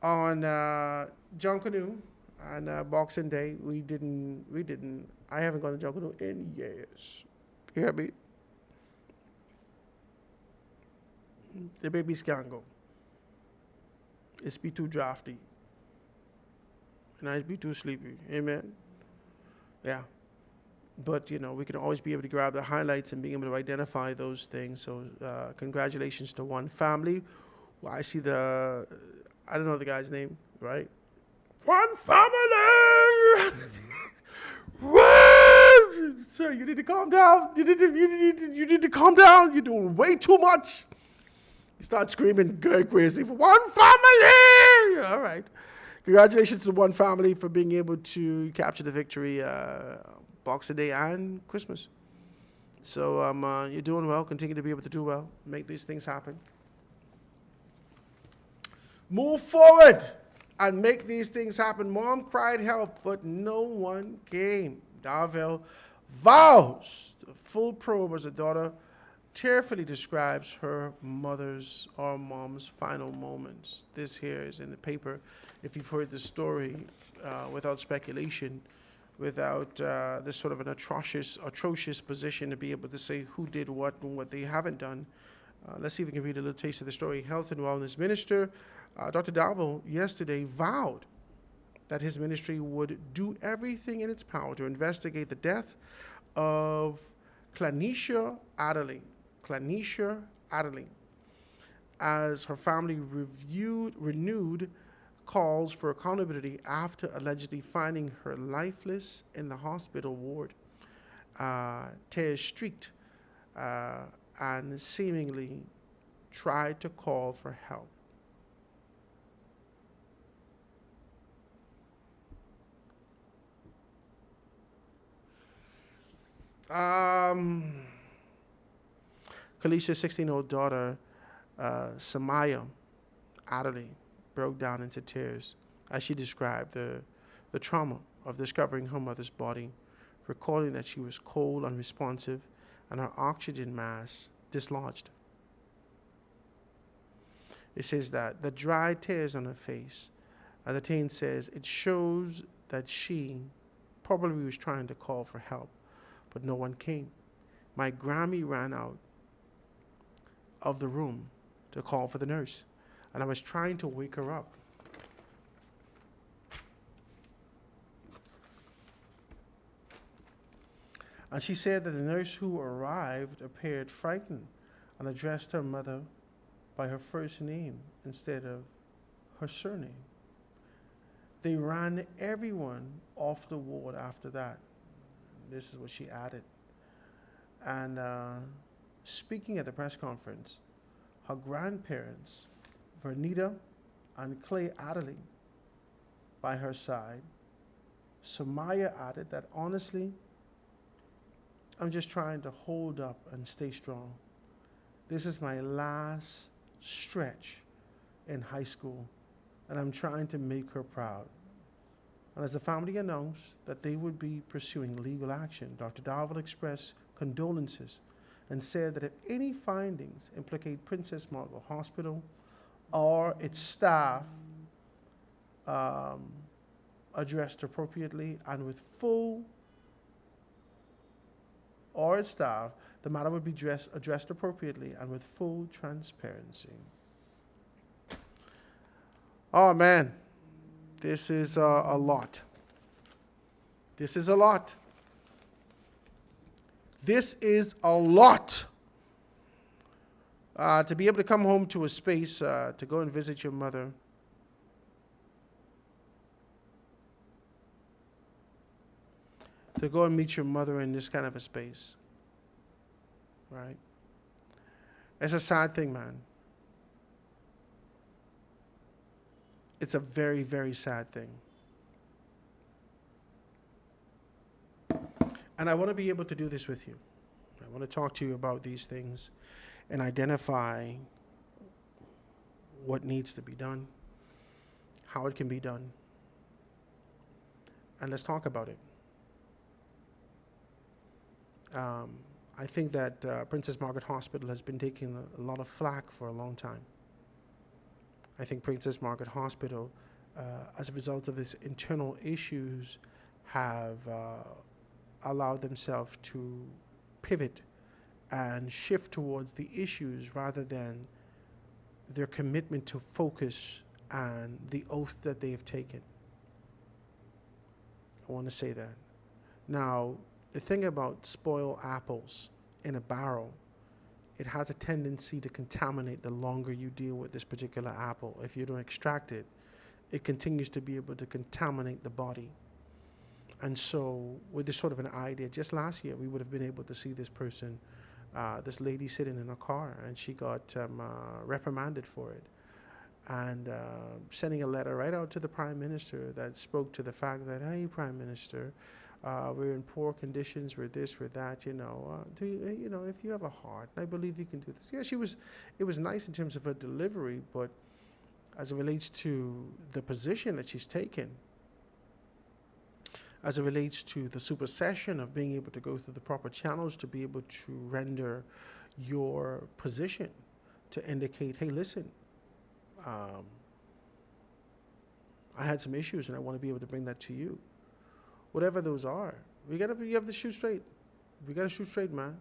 on Junkanoo on Boxing Day. We didn't. I haven't gone to Junkanoo in years. You hear me? The babies can't go. It's be too drafty. And I'd be too sleepy. Amen? Yeah. But, we can always be able to grab the highlights and being able to identify those things. So congratulations to one family. Well, I see I don't know the guy's name, right? One family! Sir, you need to calm down. You need to calm down. You're doing way too much. You start screaming crazy for one family! All right. Congratulations to one family for being able to capture the victory Boxing Day and Christmas. So you're doing well. Continue to be able to do well. Make these things happen. Move forward and make these things happen. Mom cried help, but no one came. Darville vows the full probe as a daughter tearfully describes her mom's final moments. This here is in the paper. If you've heard the story, without speculation, without this sort of an atrocious position to be able to say who did what and what they haven't done, let's see if we can read a little taste of the story. Health and Wellness Minister Dr. Darville yesterday vowed that his ministry would do everything in its power to investigate the death of Clanisha Adderley, as her family renewed calls for accountability after allegedly finding her lifeless in the hospital ward. Tears streaked and seemingly tried to call for help. Kalisha's 16-year-old daughter, Samaya Adderley, broke down into tears as she described the trauma of discovering her mother's body, recalling that she was cold, unresponsive, and her oxygen mask dislodged. It says that the dry tears on her face, the teen says, it shows that she probably was trying to call for help, but no one came. My Grammy ran out of the room to call for the nurse, and I was trying to wake her up. And she said that the nurse who arrived appeared frightened and addressed her mother by her first name instead of her surname. They ran everyone off the ward after that. This is what she added. And speaking at the press conference, her grandparents, Vernita and Clay Adderley, by her side, Samaya added that honestly, I'm just trying to hold up and stay strong. This is my last stretch in high school, and I'm trying to make her proud. And as the family announced that they would be pursuing legal action, Dr. Darville expressed condolences and said that if any findings implicate Princess Margaret Hospital or its staff addressed appropriately and with full, or its staff, the matter would be addressed appropriately and with full transparency. Oh man, this is a lot. This is a lot. This is a lot. To be able to come home to a space to go and visit your mother. To go and meet your mother in this kind of a space. Right? It's a sad thing, man. It's a very, very sad thing. And I want to be able to do this with you. I want to talk to you about these things and identify what needs to be done, how it can be done, and let's talk about it. I think that Princess Margaret Hospital has been taking a lot of flack for a long time. I think Princess Margaret Hospital, as a result of its internal issues, have allowed themselves to pivot and shift towards the issues rather than their commitment to focus and the oath that they have taken. I want to say that. Now, the thing about spoiled apples in a barrel, it has a tendency to contaminate the longer you deal with this particular apple. If you don't extract it, it continues to be able to contaminate the body. And so with this sort of an idea, just last year, we would have been able to see this person, this lady sitting in a car, and she got reprimanded for it. And sending a letter right out to the Prime Minister that spoke to the fact that, hey, Prime Minister, we're in poor conditions, we're this, we're that, do you, if you have a heart, I believe you can do this. Yeah, it was nice in terms of her delivery, but as it relates to the position that she's taken, as it relates to the supersession of being able to go through the proper channels to be able to render your position to indicate, hey, listen, I had some issues and I want to be able to bring that to you. Whatever those are, you have to shoot straight. We got to shoot straight, man.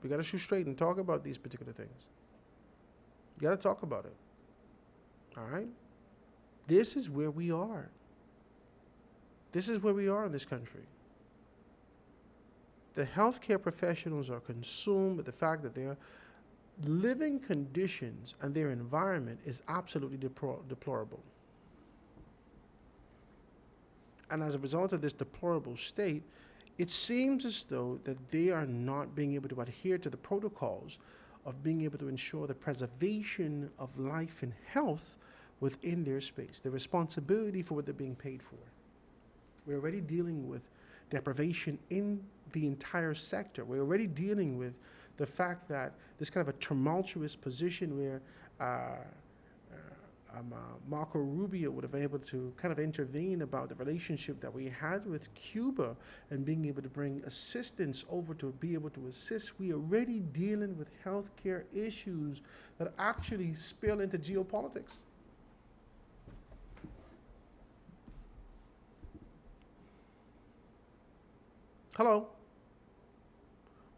We got to shoot straight and talk about these particular things. You got to talk about it. All right? This is where we are. This is where we are in this country. The healthcare professionals are consumed with the fact that their living conditions and their environment is absolutely deplorable. And as a result of this deplorable state, it seems as though that they are not being able to adhere to the protocols of being able to ensure the preservation of life and health within their space, the responsibility for what they're being paid for. We're already dealing with deprivation in the entire sector. We're already dealing with the fact that this kind of a tumultuous position where Marco Rubio would have been able to kind of intervene about the relationship that we had with Cuba and being able to bring assistance over to be able to assist. We are already dealing with healthcare issues that actually spill into geopolitics. Hello.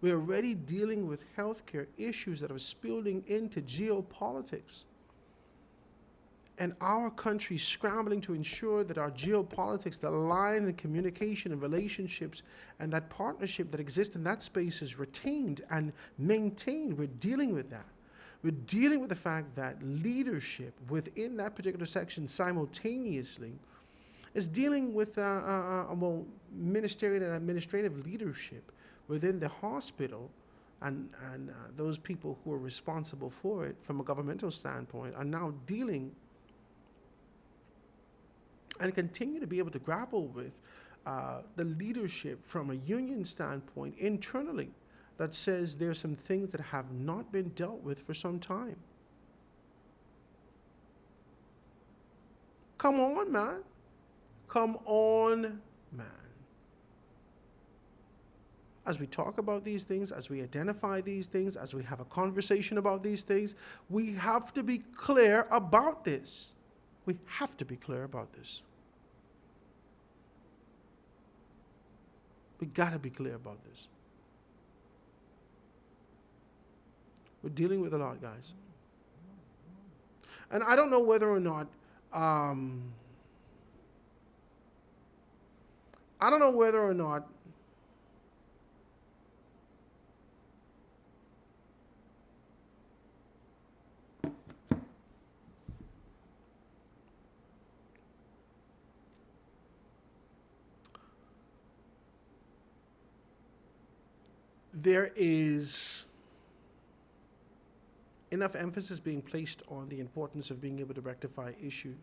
We're already dealing with healthcare issues that are spilling into geopolitics. and our country scrambling to ensure that our geopolitics, the line and communication and relationships and that partnership that exists in that space is retained and maintained. We're dealing with that. We're dealing with the fact that leadership within that particular section simultaneously is dealing with ministerial and administrative leadership within the hospital, and those people who are responsible for it from a governmental standpoint are now dealing and continue to be able to grapple with the leadership from a union standpoint internally that says there's some things that have not been dealt with for some time. Come on, man. Come on, man. As we talk about these things, as we identify these things, as we have a conversation about these things, we have to be clear about this. We have to be clear about this. We got to be clear about this. We're dealing with a lot, guys. And I don't know whether or not, there is enough emphasis being placed on the importance of being able to rectify issues.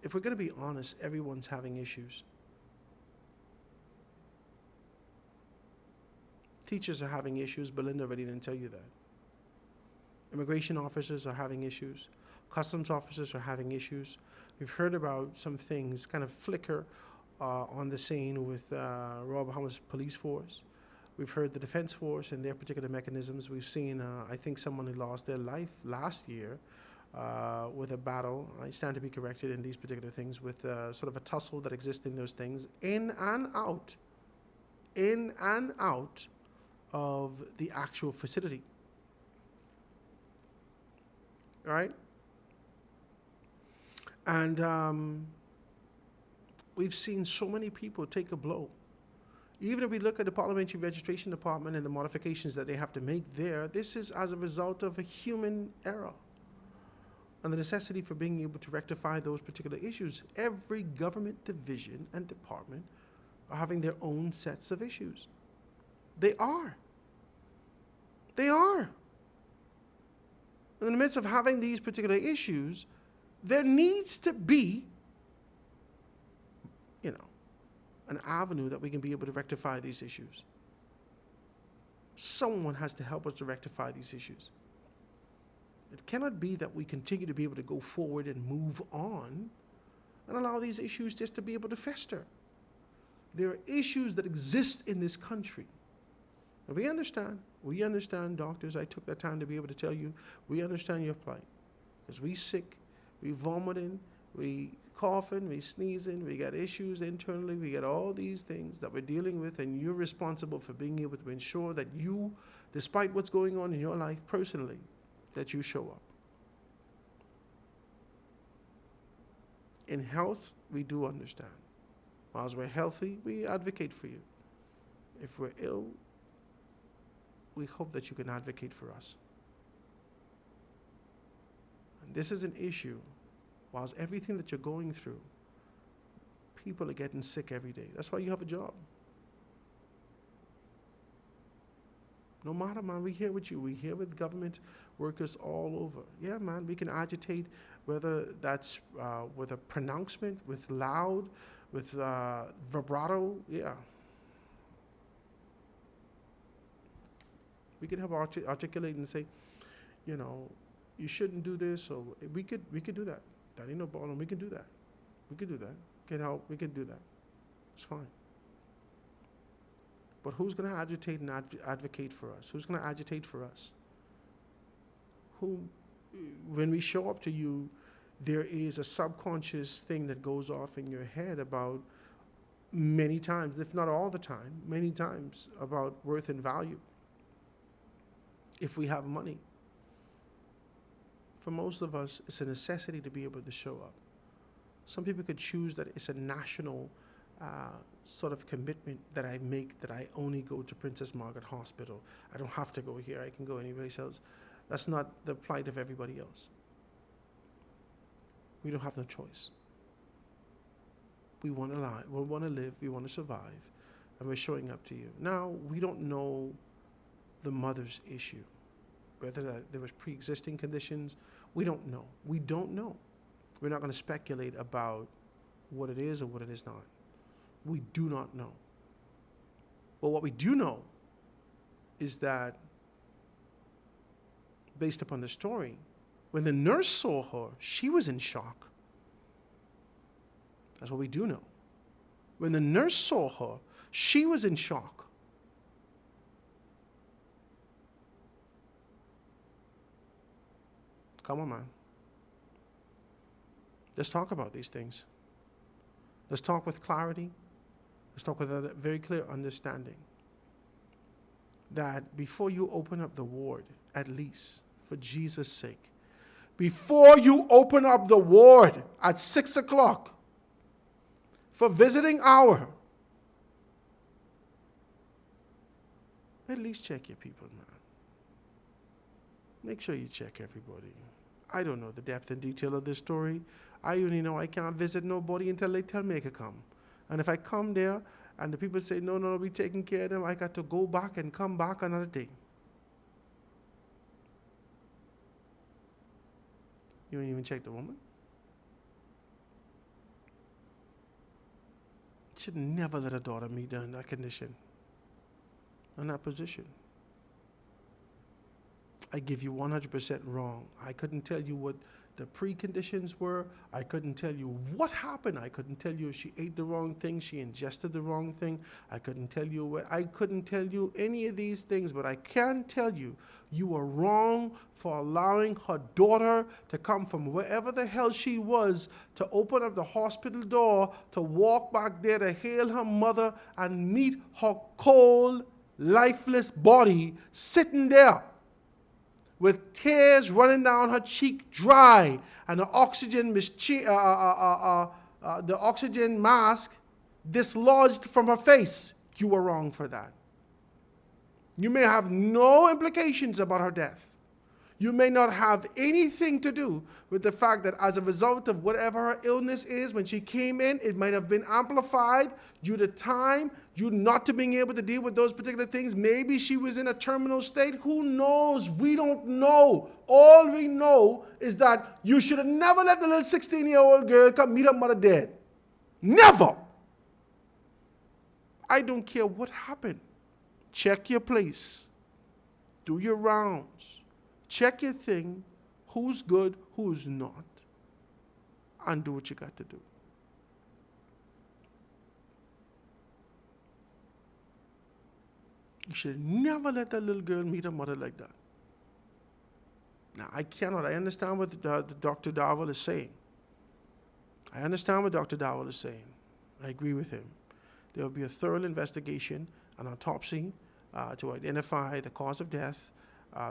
If we're going to be honest, everyone's having issues. Teachers are having issues. Belinda already didn't tell you that. Immigration officers are having issues. Customs officers are having issues. We've heard about some things kind of flicker on the scene with Royal Bahamas Police Force. We've heard the Defense Force and their particular mechanisms. We've seen, I think, someone who lost their life last year with a battle. I stand to be corrected in these particular things with sort of a tussle that exists in those things, in and out of the actual facility. All right? And we've seen so many people take a blow. Even if we look at the Parliamentary Registration Department and the modifications that they have to make there, this is as a result of a human error and the necessity for being able to rectify those particular issues. Every government division and department are having their own sets of issues. They are. They are. In the midst of having these particular issues, there needs to be, an avenue that we can be able to rectify these issues. Someone has to help us to rectify these issues. It cannot be that we continue to be able to go forward and move on and allow these issues just to be able to fester. There are issues that exist in this country. And we understand, doctors, I took that time to be able to tell you, we understand your plight. Because we sick, we vomiting, we coughing, we sneezing, we got issues internally, we got all these things that we're dealing with, and you're responsible for being able to ensure that you, despite what's going on in your life personally, that you show up. In health, we do understand. Whilst we're healthy, we advocate for you. If we're ill, we hope that you can advocate for us. And this is an issue. Whilst everything that you're going through, people are getting sick every day. That's why you have a job. No matter, man, we're here with you. We're here with government workers all over. Yeah, man, we can agitate, whether that's with a pronouncement, with loud, with vibrato, yeah. We can have articulate and say, you shouldn't do this, or we could do that. That ain't no problem. We can do that. We can do that. Can help. We can do that. It's fine. But who's going to agitate and advocate for us? Who's going to agitate for us? When we show up to you, there is a subconscious thing that goes off in your head about many times, if not all the time, many times about worth and value. If we have money. For most of us, it's a necessity to be able to show up. Some people could choose that it's a national sort of commitment that I make, that I only go to Princess Margaret Hospital. I don't have to go here. I can go anywhere else. That's not the plight of everybody else. We don't have no choice. We want to lie. We want to live. We want to survive. And we're showing up to you. Now, we don't know the mother's issue. Whether there was pre-existing conditions, we don't know. We don't know. We're not going to speculate about what it is or what it is not. We do not know. But what we do know is that, based upon the story, when the nurse saw her, she was in shock. That's what we do know. When the nurse saw her, she was in shock. Come on, man. Let's talk about these things. Let's talk with clarity. Let's talk with a very clear understanding that before you open up the ward, at least for Jesus' sake, before you open up the ward at 6 o'clock for visiting hour, at least check your people, man. Make sure you check everybody. I don't know the depth and detail of this story. I only know I can't visit nobody until they tell me I can come. And if I come there and the people say, no, we taking care of them, I got to go back and come back another day. You didn't even check the woman? Should never let a daughter meet her in that condition, in that position. I give you 100% wrong. I couldn't tell you what the preconditions were. I couldn't tell you what happened. I couldn't tell you if she ate the wrong thing, she ingested the wrong thing. I couldn't tell you I couldn't tell you any of these things, but I can tell you, you were wrong for allowing her daughter to come from wherever the hell she was, to open up the hospital door, to walk back there to hail her mother and meet her cold, lifeless body sitting there with tears running down her cheek, dry, and the oxygen mask dislodged from her face. You were wrong for that. You may have no implications about her death. You may not have anything to do with the fact that as a result of whatever her illness is, when she came in, it might have been amplified due to time, you not to being able to deal with those particular things. Maybe she was in a terminal state. Who knows? We don't know. All we know is that you should have never let the little 16-year-old girl come meet her mother dead. Never. I don't care what happened. Check your place. Do your rounds. Check your thing, who's good, who's not, and do what you got to do. You should never let that little girl meet her mother like that. Now, I understand what Dr. Darwell is saying. I understand what Dr. Darwell is saying. I agree with him. There will be a thorough investigation, an autopsy to identify the cause of death.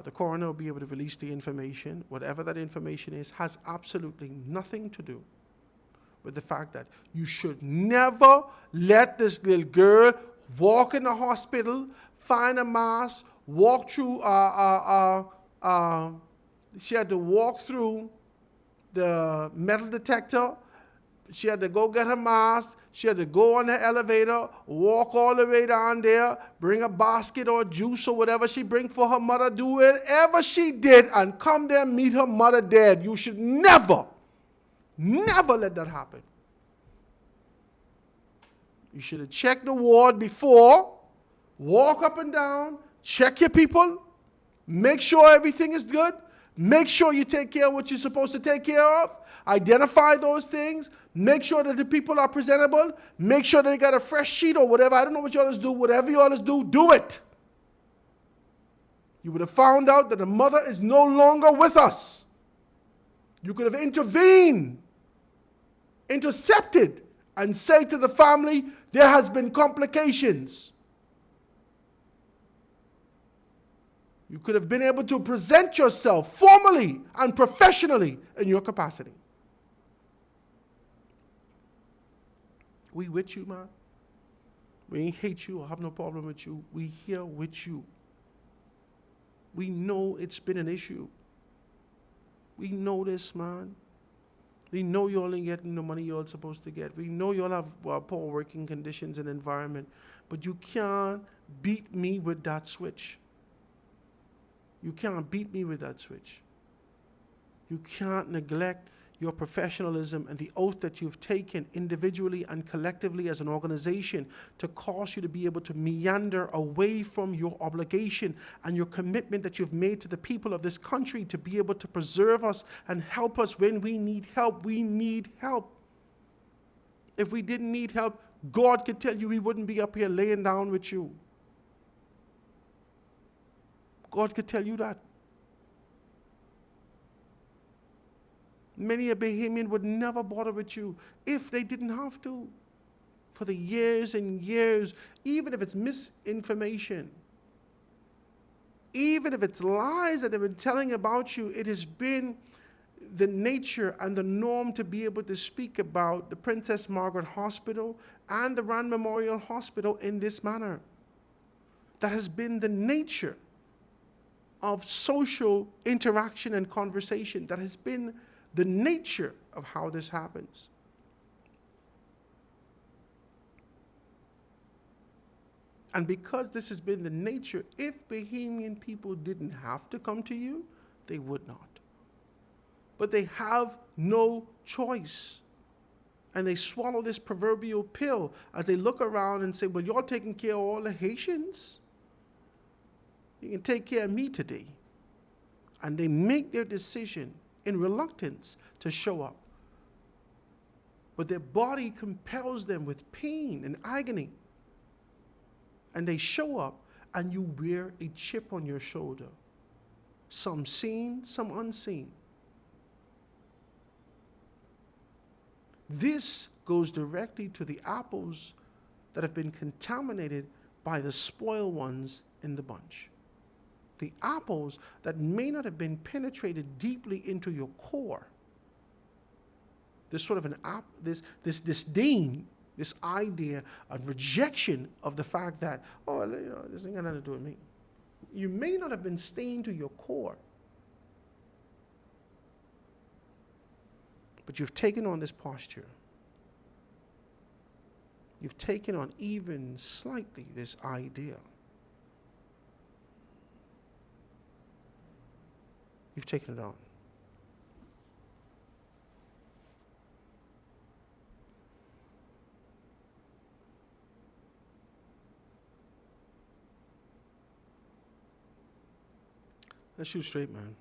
The coroner will be able to release the information. Whatever that information is has absolutely nothing to do with the fact that you should never let this little girl walk in the hospital, find a mask, walk through, she had to walk through the metal detector. She had to go get her mask. She had to go on the elevator, walk all the way down there, bring a basket or juice or whatever she bring for her mother, do whatever she did, and come there and meet her mother dead. You should never let that happen. You should have checked the ward before, walk up and down, check your people, make sure everything is good, make sure you take care of what you're supposed to take care of, identify those things, make sure that the people are presentable, make sure they got a fresh sheet or whatever. I don't know what you all do. Whatever you all do it. You would have found out that the mother is no longer with us. You could have intervened, intercepted, and say to the family, there has been complications. You could have been able to present yourself formally and professionally in your capacity. We with you, man. We ain't hate you or have no problem with you. We here with you. We know it's been an issue. We know this, man. We know you all ain't getting the money you all supposed to get. We know you all have poor working conditions and environment. But you can't beat me with that switch. You can't beat me with that switch. You can't neglect your professionalism and the oath that you've taken individually and collectively as an organization to cause you to be able to meander away from your obligation and your commitment that you've made to the people of this country to be able to preserve us and help us when we need help. We need help. If we didn't need help, God could tell you we wouldn't be up here laying down with you. God could tell you that. Many a Bahamian would never bother with you if they didn't have to. For the years and years, even if it's misinformation, even if it's lies that they've been telling about you, it has been the nature and the norm to be able to speak about the Princess Margaret Hospital and the Rand Memorial Hospital in this manner. That has been the nature of social interaction and conversation. That has been the nature of how this happens. And because this has been the nature, if Bahamian people didn't have to come to you, they would not. But they have no choice. And they swallow this proverbial pill as they look around and say, well, you're taking care of all the Haitians. You can take care of me today. And they make their decision in reluctance to show up. But their body compels them with pain and agony. And they show up, and you wear a chip on your shoulder. Some seen, some unseen. This goes directly to the apples that have been contaminated by the spoiled ones in the bunch. The apples that may not have been penetrated deeply into your core. This sort of this disdain, this idea of rejection of the fact that, oh, this ain't got nothing to do with me. You may not have been stained to your core, but you've taken on this posture. You've taken on even slightly this idea. You've taken it on. Let's shoot straight, man.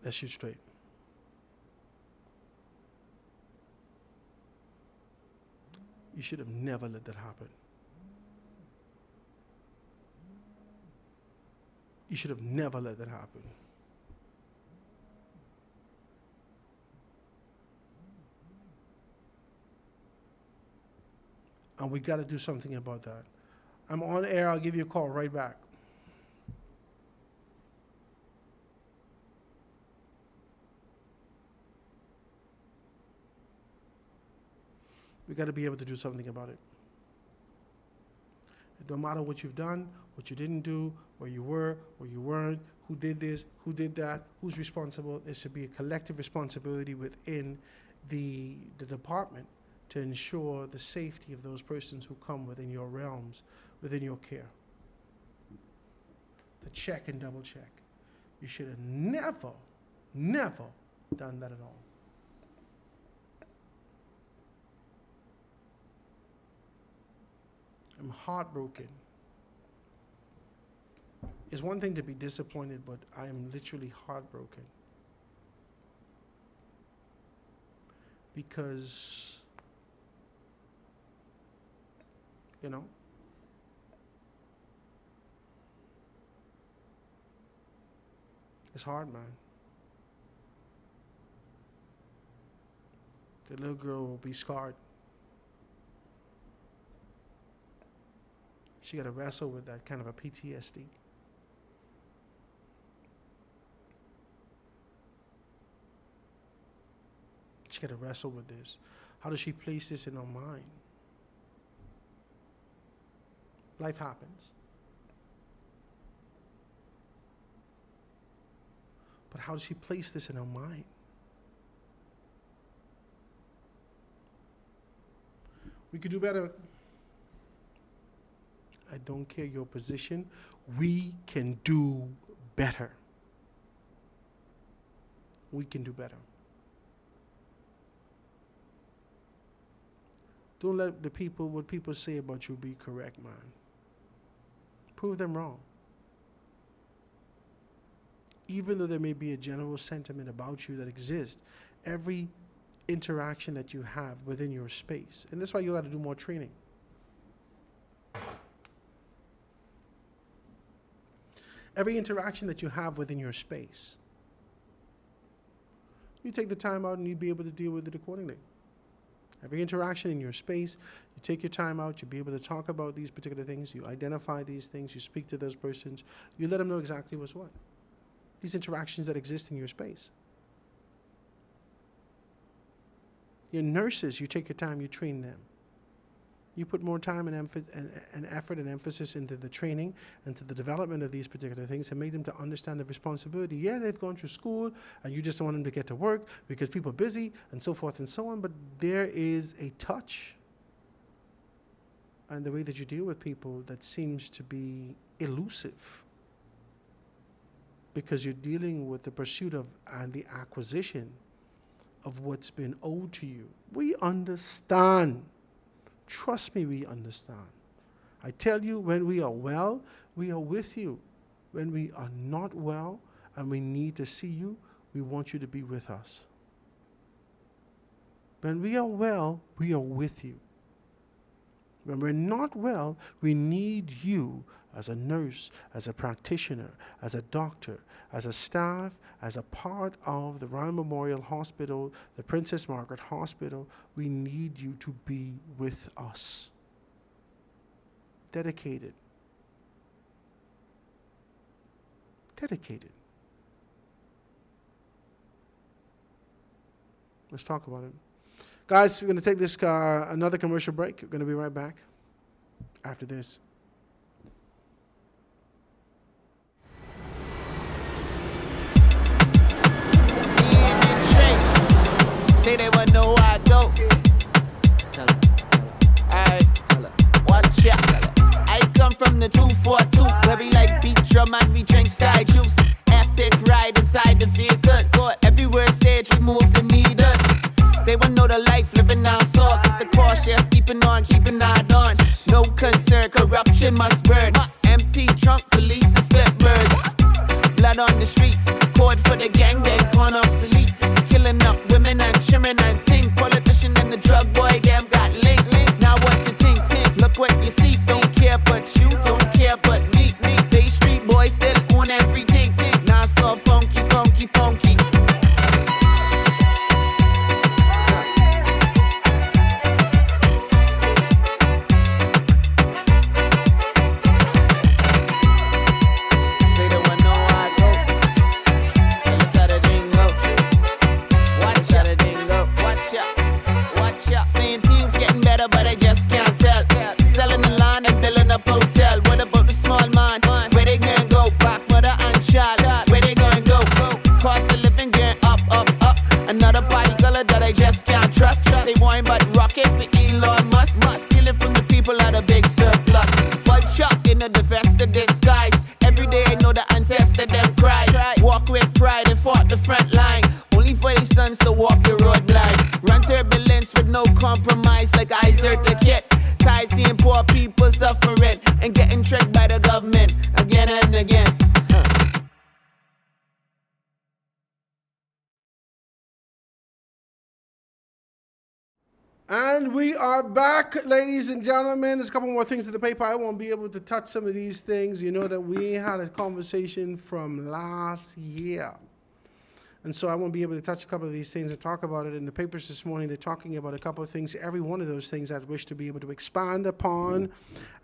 Let's shoot straight. You should have never let that happen. You should have never let that happen. And we got to do something about that. I'm on air. I'll give you a call right back. We got to be able to do something about it. It don't matter what you've done, what you didn't do, where you were, where you weren't, who did this, who did that, who's responsible. There should be a collective responsibility within the department to ensure the safety of those persons who come within your realms, within your care. The check and double check. You should have never done that at all. I'm heartbroken. It's one thing to be disappointed, but I am literally heartbroken. Because, you know, it's hard, man. The little girl will be scarred. She got to wrestle with that kind of a PTSD. She got to wrestle with this. How does she place this in her mind? Life happens. But how does she place this in her mind? We could do better. I don't care your position. We can do better. We can do better. Don't let what people say about you be correct, man. Prove them wrong. Even though there may be a general sentiment about you that exists, every interaction that you have within your space, and that's why you got to do more training. Every interaction that you have within your space, you take the time out and you be able to deal with it accordingly. Every interaction in your space, you take your time out, you be able to talk about these particular things, you identify these things, you speak to those persons, you let them know exactly what's what. These interactions that exist in your space. Your nurses, you take your time, you train them. You put more time and effort and emphasis into the training and to the development of these particular things and make them to understand the responsibility. Yeah, they've gone through school and you just want them to get to work because people are busy and so forth and so on, but there is a touch and the way that you deal with people that seems to be elusive because you're dealing with the pursuit of and the acquisition of what's been owed to you. We understand. Trust me, we understand. I tell you, when we are well, we are with you. When we are not well and we need to see you, we want you to be with us. When we are well, we are with you. When we're not well, we need you as a nurse, as a practitioner, as a doctor, as a staff, as a part of the Ryan Memorial Hospital, the Princess Margaret Hospital. We need you to be with us. Dedicated. Dedicated. Let's talk about it. Guys, we're going to take this another commercial break. We're going to be right back after this. Say they wanna know where I go. Tell her. Alright, tell her. Watch ya. I come from the 242, where we like beat drum and we drink sky juice. Epic ride inside the vehicle. Everywhere stage we move the needle. They wanna know the life living down so, cause the cautious keeping on on. No concern, corruption must burn. MP Trump releases flip birds. Blood on the streets, code for the gang, they gone obsolete. Killing up women and children and ting. Politician and the drug boy, them got linked. Now what you think? Look what you see. Don't care but you, don't care but me. They street boys still own everything. Now so funky. Say they wanna know where I go. Tell us how the thing go. Watch ya. Saying things getting better, but I just can't tell. Selling the land and building up hotel. What about the small man? Where they gonna go? Back mother and child. Where they gonna go? Cost of living going up. Another party color that I just can't trust. They want but rocket for Elon Musk. Stealing from the people at a big surplus. Vulture in the vest of disguise. Every day I know the ancestor them cry. Walk with pride and fought the front line. Only for their sons to walk the road blind. Run turbulence with no compromise like Isaac the kid. Tired seeing poor people suffering and getting tricked by the government again and again. And we are back, ladies and gentlemen. There's a couple more things to the paper. I won't be able to touch some of these things. You know that we had a conversation from last year. And so I won't be able to touch a couple of these things and talk about it. In the papers this morning, they're talking about a couple of things. Every one of those things I wish to be able to expand upon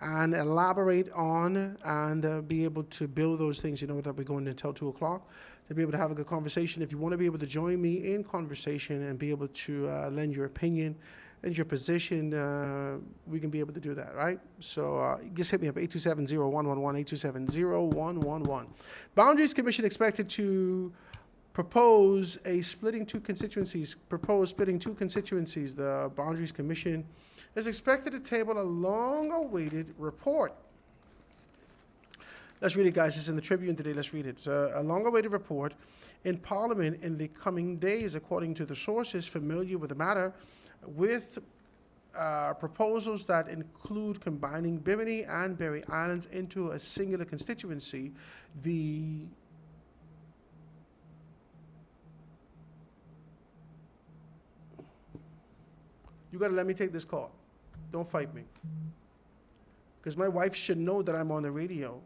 and elaborate on and be able to build those things, that we're going until 2 o'clock, to be able to have a good conversation. If you want to be able to join me in conversation and be able to lend your opinion and your position, we can be able to do that, right? So just hit me up, 827-0111, 827-0111. Boundaries Commission expected to propose splitting two constituencies. The Boundaries Commission is expected to table a long-awaited report. Let's read it, guys. It's in the Tribune today. Let's read it. It's a long-awaited report in Parliament in the coming days, according to the sources familiar with the matter, with proposals that include combining Bimini and Berry Islands into a singular constituency. You got to let me take this call. Don't fight me. Because my wife should know that I'm on the radio.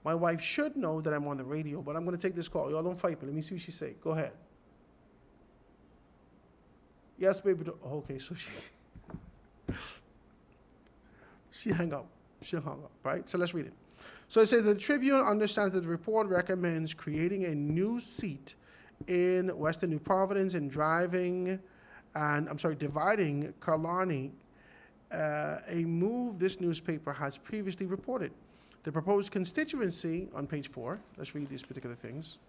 My wife should know that I'm on the radio, but I'm going to take this call. Y'all don't fight me. Let me see what she say. Go ahead. Yes, baby. Okay, so she hung up. She hung up, right? So let's read it. So it says, the Tribune understands that the report recommends creating a new seat in Western New Providence and dividing Killarney, a move this newspaper has previously reported. The proposed constituency, on page 4, let's read these particular things.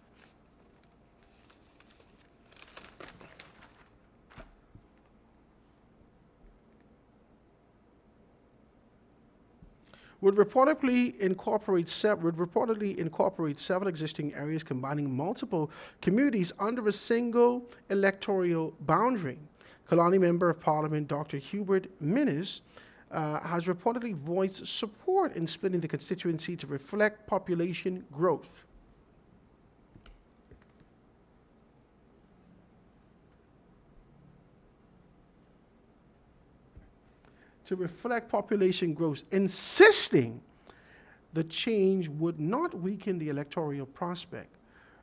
Would reportedly incorporate several existing areas combining multiple communities under a single electoral boundary. Killarney Member of Parliament Dr. Hubert Minnis has reportedly voiced support in splitting the constituency to reflect population growth. Insisting the change would not weaken the electoral prospect,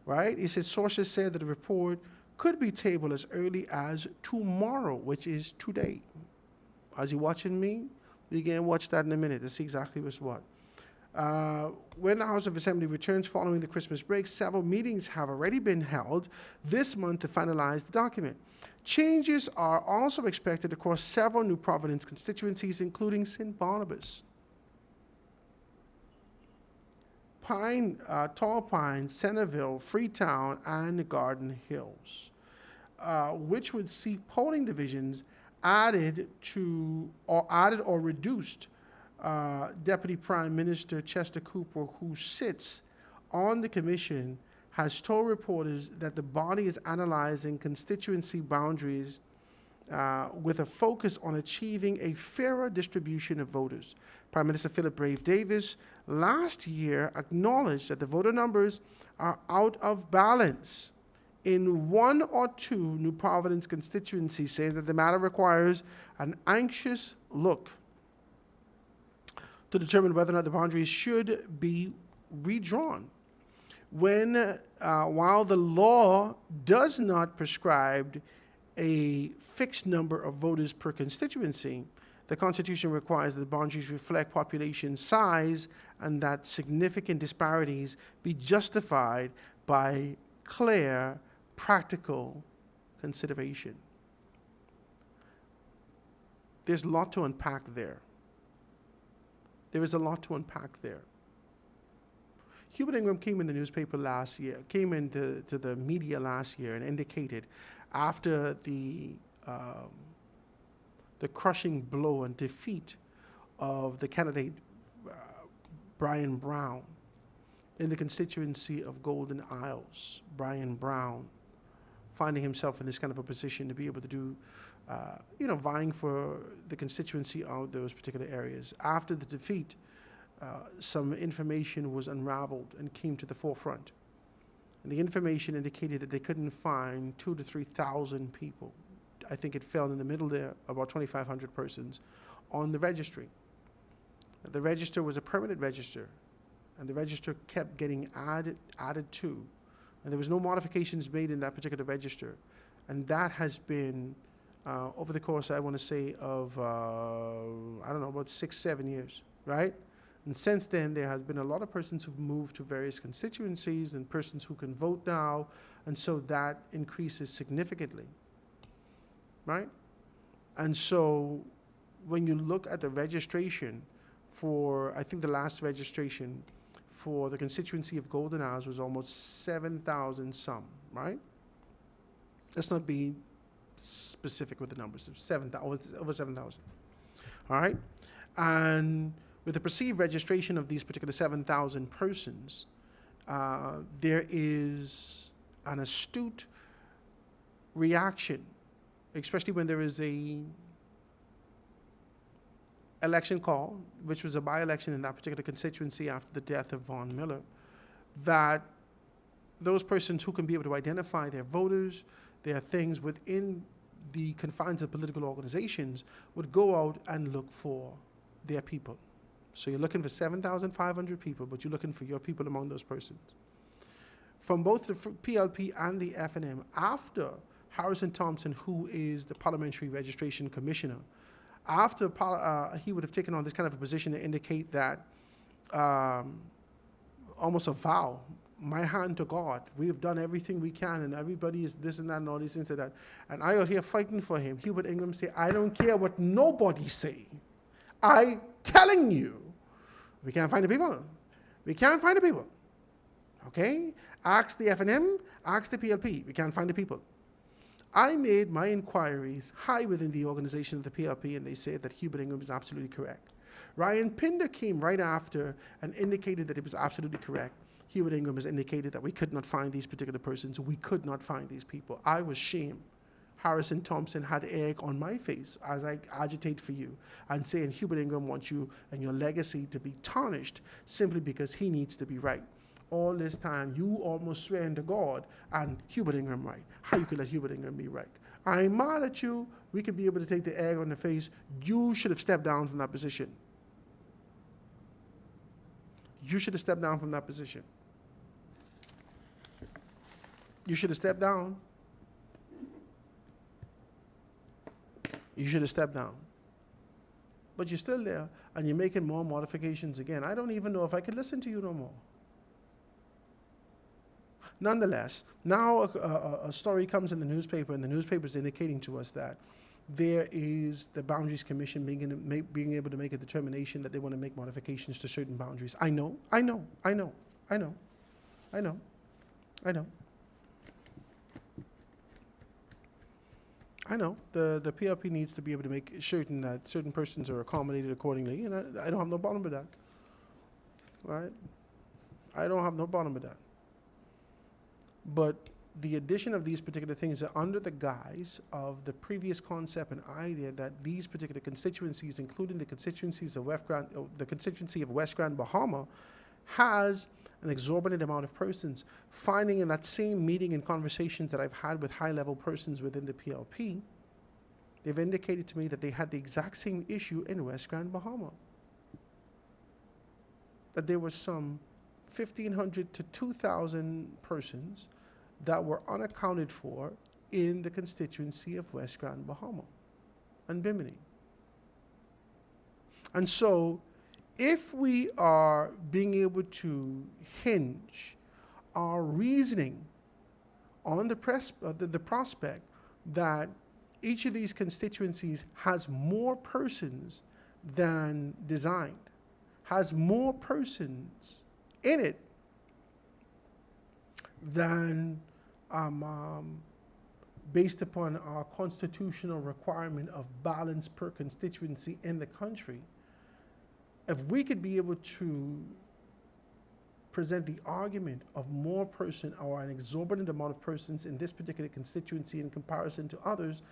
right? It says sources said that the report could be tabled as early as tomorrow, which is today. As you're watching me, you can watch that in a minute to see exactly what's what. When the House of Assembly returns following the Christmas break, several meetings have already been held this month to finalize the document. Changes are also expected across several New Providence constituencies, including St. Barnabas, Tall Pines, Centerville, Freetown, and Garden Hills, which would see polling divisions added or reduced. Deputy Prime Minister Chester Cooper, who sits on the commission, has told reporters that the body is analyzing constituency boundaries with a focus on achieving a fairer distribution of voters. Prime Minister Philip Brave Davis last year acknowledged that the voter numbers are out of balance in one or two New Providence constituencies, saying that the matter requires an anxious look to determine whether or not the boundaries should be redrawn. While the law does not prescribe a fixed number of voters per constituency, the Constitution requires that the boundaries reflect population size and that significant disparities be justified by clear, practical consideration. There's a lot to unpack there. There is a lot to unpack there. Hubert Ingram came in the newspaper last year, came into the media last year and indicated after the crushing blow and defeat of the candidate Brian Brown in the constituency of Golden Isles, Brian Brown finding himself in this kind of a position to be able to do, vying for the constituency of those particular areas. After the defeat, some information was unraveled and came to the forefront. And the information indicated that they couldn't find 2,000 to 3,000 people. I think it fell in the middle there, about 2,500 persons on the registry. The register was a permanent register, and the register kept getting added to And there was no modifications made in that particular register. And that has been, over the course, I want to say, of, I don't know, about 6-7 years, right? And since then, there has been a lot of persons who've moved to various constituencies and persons who can vote now, and so that increases significantly, right? And so when you look at the registration for, I think the last registration for the constituency of Golden Isles was almost 7,000 some, right? Let's not be specific with the numbers, over 7,000, all right? And with the perceived registration of these particular 7,000 persons, there is an astute reaction, especially when there is a election call, which was a by-election in that particular constituency after the death of Von Miller, that those persons who can be able to identify their voters, their things within the confines of political organizations, would go out and look for their people. So you're looking for 7,500 people, but you're looking for your people among those persons. From both the PLP and the FNM, after Harrison Thompson, who is the Parliamentary Registration Commissioner, after he would have taken on this kind of a position to indicate that, almost a vow, my hand to God, we have done everything we can, and everybody is this and that and all these things like that. And I out here fighting for him. Hubert Ingraham say, I don't care what nobody say. I telling you, we can't find the people. We can't find the people. Okay? Ask the FNM, ask the PLP. We can't find the people. I made my inquiries high within the organization of the PLP, and they said that Hubert Ingraham is absolutely correct. Ryan Pinder came right after and indicated that it was absolutely correct. Hubert Ingraham has indicated that we could not find these particular persons. We could not find these people. I was shamed. Harrison Thompson had egg on my face as I agitate for you and saying Hubert Ingraham wants you and your legacy to be tarnished simply because he needs to be right. All this time, you almost swearing to God and Hubert Ingraham right. How you could let Hubert Ingraham be right? I'm mad at you. We could be able to take the egg on the face. You should have stepped down from that position. You should have stepped down from that position. You should have stepped down. You should have stepped down. But you're still there, and you're making more modifications again. I don't even know if I can listen to you no more. Nonetheless, now a story comes in the newspaper, and the newspaper is indicating to us that there is the Boundaries Commission being able to make a determination that they want to make modifications to certain boundaries. I know. The PLP needs to be able to make certain that certain persons are accommodated accordingly, and I don't have no problem with that. Right? I don't have no problem with that. But the addition of these particular things are under the guise of the previous concept and idea that these particular constituencies, including the constituencies of the constituency of West Grand Bahama, has an exorbitant amount of persons. Finding in that same meeting and conversations that I've had with high-level persons within the PLP, they've indicated to me that they had the exact same issue in West Grand Bahama. That there was some 1,500 to 2,000 persons that were unaccounted for in the constituency of West Grand Bahama and Bimini. And so, if we are being able to hinge our reasoning on the prospect that each of these constituencies has more persons than designed, has more persons in it than based upon our constitutional requirement of balance per constituency in the country, if we could be able to present the argument of more person or an exorbitant amount of persons in this particular constituency in comparison to others,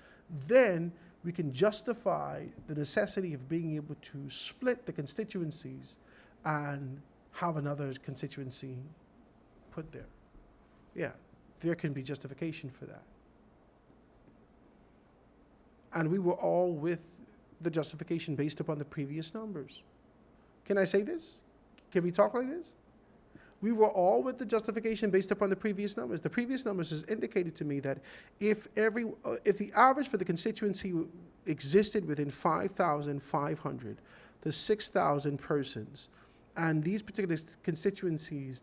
then we can justify the necessity of being able to split the constituencies and have another constituency put there. Yeah, there can be justification for that. And we were all with the justification based upon the previous numbers. Can I say this? Can we talk like this? we were all with the justification based upon the previous numbers. The previous numbers has indicated to me that if the average for the constituency existed within 5,500 to 6,000 persons, and these particular constituencies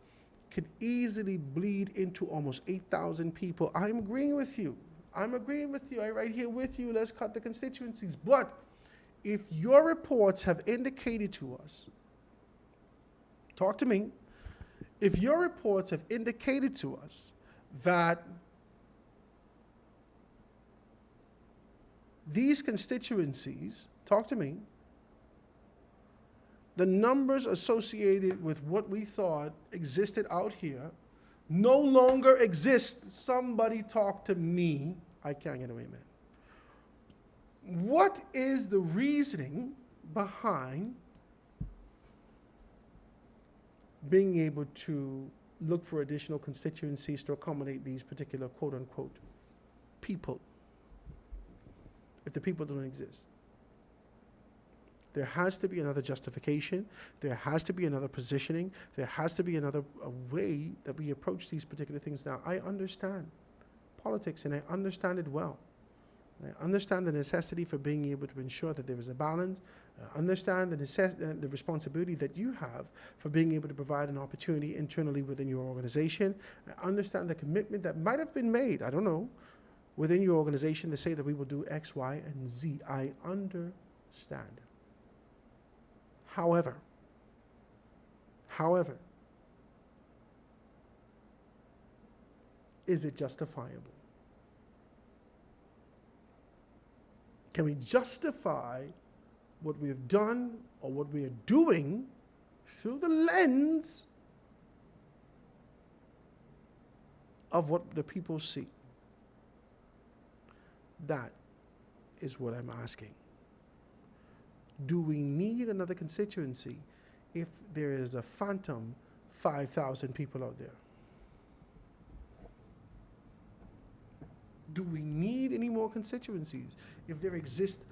could easily bleed into almost 8,000 people, I'm agreeing with you. I'm agreeing with you. I'm right here with you. Let's cut the constituencies. But if your reports have indicated to us, talk to me, if your reports have indicated to us that these constituencies, talk to me, the numbers associated with what we thought existed out here no longer exist. Somebody talk to me. I can't get away, man. What is the reasoning behind being able to look for additional constituencies to accommodate these particular quote-unquote people, if the people don't exist? There has to be another justification. There has to be another positioning. There has to be another way that we approach these particular things. Now, I understand politics, and I understand it well. And I understand the necessity for being able to ensure that there is a balance. I understand the responsibility that you have for being able to provide an opportunity internally within your organization. I understand the commitment that might have been made, I don't know, within your organization to say that we will do X, Y, and Z. I understand. However, is it justifiable? Can we justify what we have done or what we are doing through the lens of what the people see? That is what I'm asking. Do we need another constituency if there is a phantom 5,000 people out there? Do we need any more constituencies if there exist?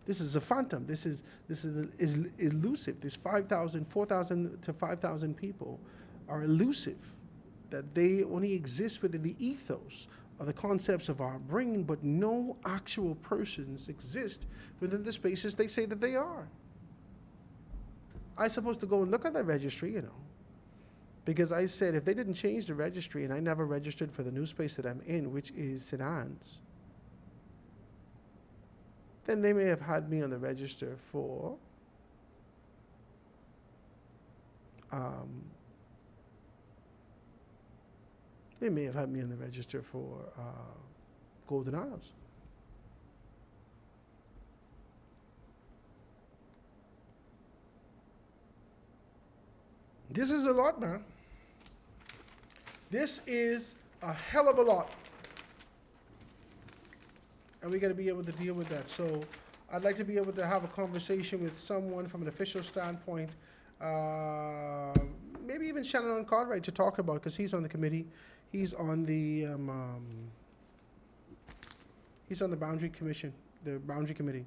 This is a phantom. This is elusive. This 5,000, 4,000 to 5,000 people are elusive. That they only exist within the ethos of the concepts of our brain, but no actual persons exist within the spaces they say that they are. I'm supposed to go and look at that registry, you know, because I said if they didn't change the registry and I never registered for the new space that I'm in, which is St. Anne's, then they may have had me on the register for Golden Isles. This is a lot, man. This is a hell of a lot. And we got to be able to deal with that. So I'd like to be able to have a conversation with someone from an official standpoint, maybe even Shannon Cartwright to talk about, because he's on the committee. He's on the boundary commission, the boundary committee,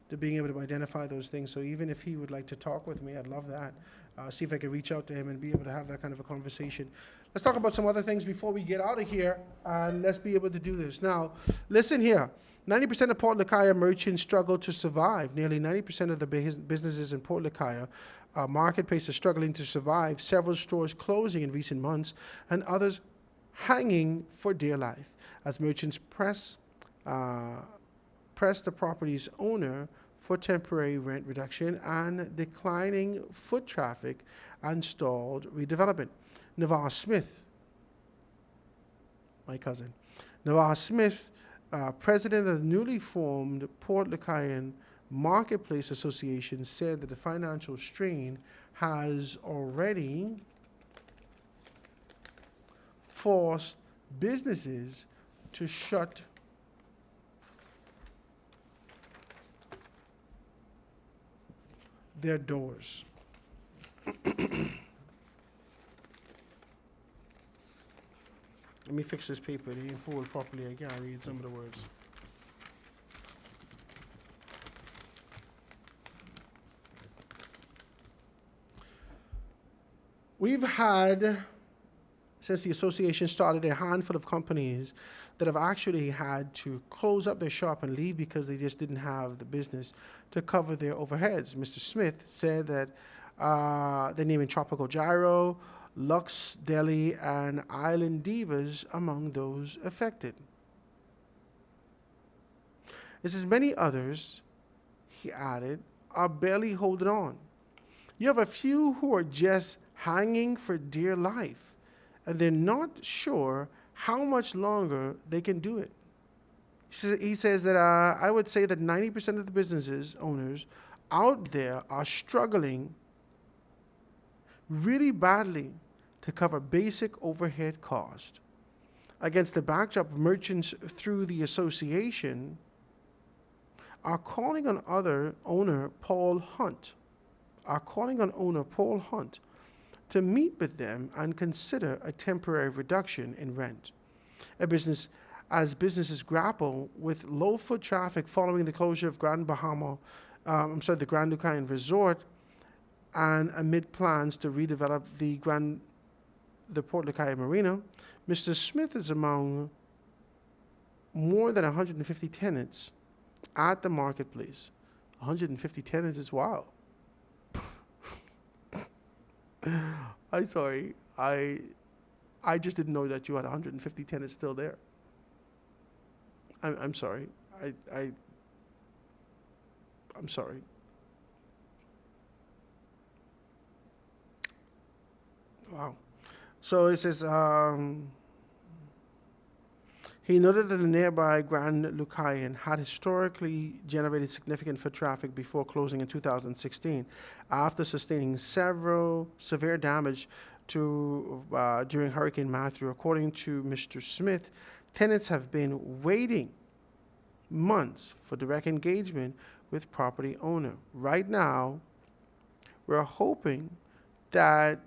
to being able to identify those things. So even if he would like to talk with me, I'd love that. See if I could reach out to him and be able to have that kind of a conversation. Let's talk about some other things before we get out of here, and let's be able to do this. Now, listen here. 90% of Port Lacaya merchants struggle to survive. Nearly 90% of the businesses in Port Lacaya marketplace are struggling to survive. Several stores closing in recent months, and others hanging for dear life as merchants press the property's owner for temporary rent reduction and declining foot traffic and stalled redevelopment. Navarre Smith, my cousin, Navarre Smith, president of the newly formed Port Lacayan Marketplace Association, said that the financial strain has already forced businesses to shut their doors. Let me fix this paper. It ain't folded properly. I can't read some of the words. We've had since the association started, a handful of companies that have actually had to close up their shop and leave because they just didn't have the business to cover their overheads. Mr. Smith said that they're naming Tropical Gyro, Lux Deli, and Island Divas among those affected. This is many others, he added, are barely holding on. You have a few who are just hanging for dear life, and they're not sure how much longer they can do it. He says that I would say that 90% of the businesses owners out there are struggling really badly to cover basic overhead cost. Against the backdrop, merchants through the association are calling on owner Paul Hunt to meet with them and consider a temporary reduction in rent. As businesses grapple with low foot traffic following the closure of the Grand Lucayan Resort, and amid plans to redevelop the Port Lucayan Marina, Mr. Smith is among more than 150 tenants at the marketplace. 150 tenants is wild. I'm sorry. I just didn't know that you had 150 tenants still there. I'm sorry. I'm sorry. Wow. So it says, he noted that the nearby Grand Lucayan had historically generated significant foot traffic before closing in 2016, after sustaining several severe damage during Hurricane Matthew. According to Mr. Smith, tenants have been waiting months for direct engagement with property owner. Right now, we're hoping that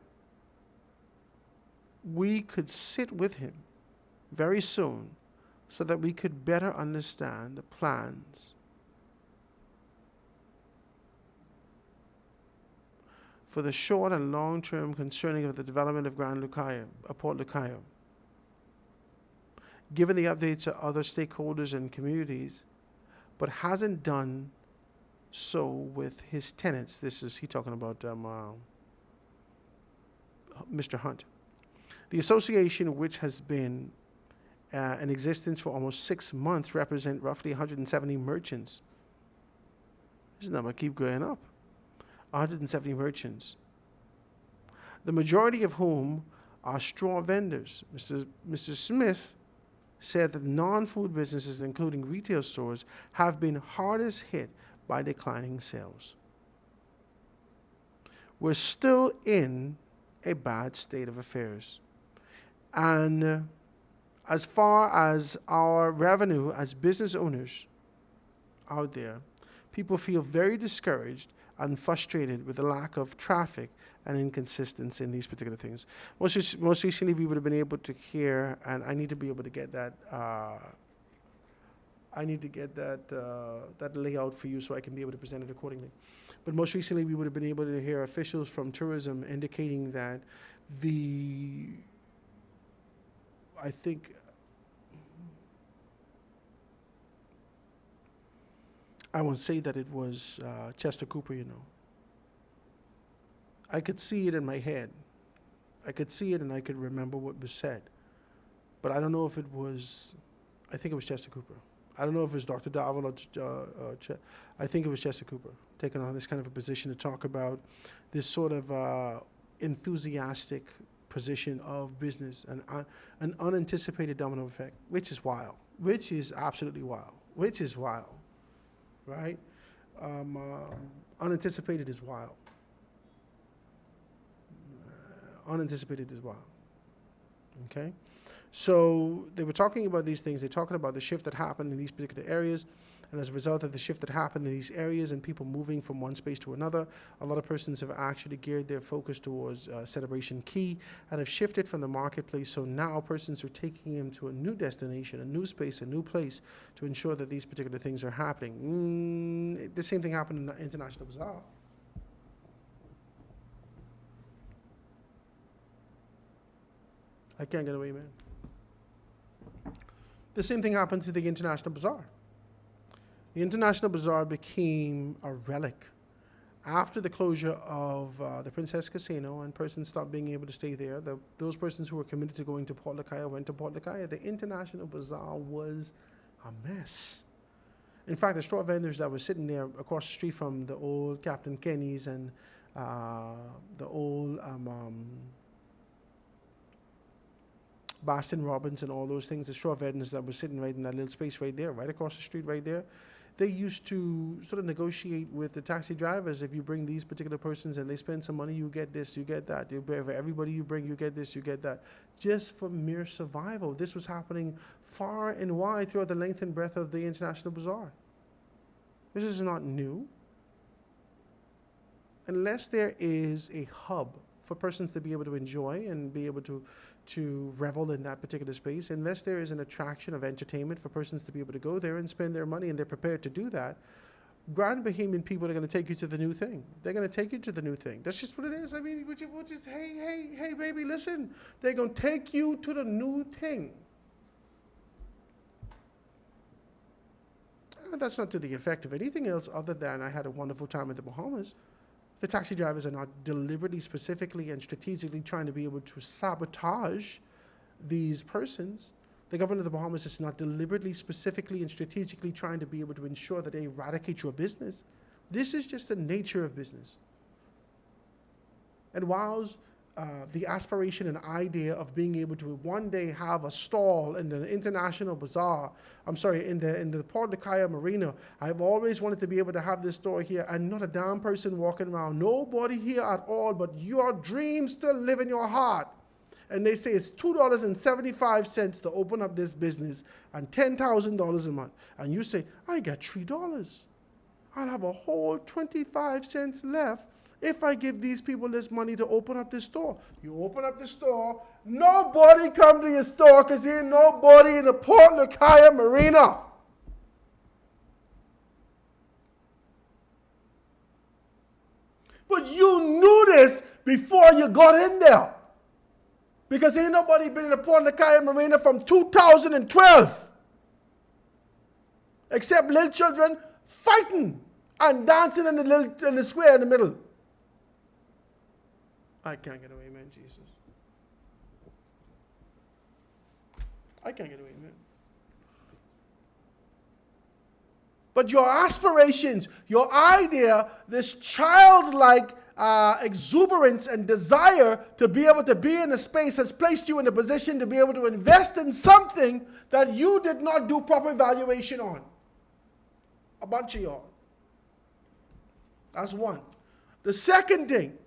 we could sit with him very soon so that we could better understand the plans for the short and long term concerning of the development of Grand Lucayan, Port Lucayan. Given the updates to other stakeholders and communities, but hasn't done so with his tenants. This is he talking about Mr. Hunt. The association, which has been in existence for almost 6 months, represent roughly 170 merchants. This number keep going up. 170 merchants, the majority of whom are straw vendors. Mr. Smith said that non-food businesses, including retail stores, have been hardest hit by declining sales. We're still in a bad state of affairs. And as far as our revenue as business owners out there, people feel very discouraged and frustrated with the lack of traffic and inconsistency in these particular things. Most recently, we would have been able to hear, and I need to be able to get that. That layout for you so I can be able to present it accordingly. But most recently, we would have been able to hear officials from tourism indicating that I won't say that it was Chester Cooper, you know. I could see it in my head. I could see it and I could remember what was said. But I don't know if it was, I think it was Chester Cooper. I don't know if it was Dr. Darwin or I think it was Chester Cooper taking on this kind of a position to talk about this sort of enthusiastic position of business and an unanticipated domino effect, which is wild, which is absolutely wild, which is wild, right? Unanticipated is wild. Unanticipated is wild, okay? So they were talking about these things. They're talking about the shift that happened in these particular areas. And as a result of the shift that happened in these areas and people moving from one space to another, a lot of persons have actually geared their focus towards Celebration Key and have shifted from the marketplace. So now persons are taking them to a new destination, a new space, a new place to ensure that these particular things are happening. The same thing happened in the International Bazaar. I can't get away, man. The same thing happened to the International Bazaar. The International Bazaar became a relic after the closure of the Princess Casino, and persons stopped being able to stay there. Those persons who were committed to going to Port Lakaya went to Port Lakaya. The International Bazaar was a mess. In fact, the straw vendors that were sitting there across the street from the old Captain Kenny's and the old Baskin Robbins and all those things, the straw vendors that were sitting right in that little space right there, right across the street right there, they used to sort of negotiate with the taxi drivers. If you bring these particular persons and they spend some money, you get this, you get that. For everybody you bring, you get this, you get that. Just for mere survival. This was happening far and wide throughout the length and breadth of the International Bazaar. This is not new. Unless there is a hub for persons to be able to enjoy and be able to revel in that particular space, unless there is an attraction of entertainment for persons to be able to go there and spend their money, and they're prepared to do that, Grand Bahamian people are going to take you to the new thing. They're going to take you to the new thing. That's just what it is. I mean, we'll just, hey, baby, listen. They're going to take you to the new thing. That's not to the effect of anything else other than I had a wonderful time in the Bahamas. The taxi drivers are not deliberately, specifically, and strategically trying to be able to sabotage these persons. The government of the Bahamas is not deliberately, specifically, and strategically trying to be able to ensure that they eradicate your business. This is just the nature of business. And whilst the aspiration and idea of being able to one day have a stall in the International Bazaar, in the Port Lakaya Marina, I've always wanted to be able to have this store here and not a damn person walking around, nobody here at all, but your dreams still live in your heart. And they say it's $2.75 to open up this business and $10,000 a month. And you say, I got $3. I'll have a whole 25 cents left if I give these people this money to open up this store. You open up the store, nobody come to your store because there ain't nobody in the Port Lakaya Marina. But you knew this before you got in there. Because ain't nobody been in the Port Lakaya Marina from 2012. Except little children fighting and dancing in the square in the middle. I can't get away, man, Jesus. I can't get away, man. But your aspirations, your idea, this childlike exuberance and desire to be able to be in a space has placed you in a position to be able to invest in something that you did not do proper evaluation on. A bunch of y'all. That's one. The second thing,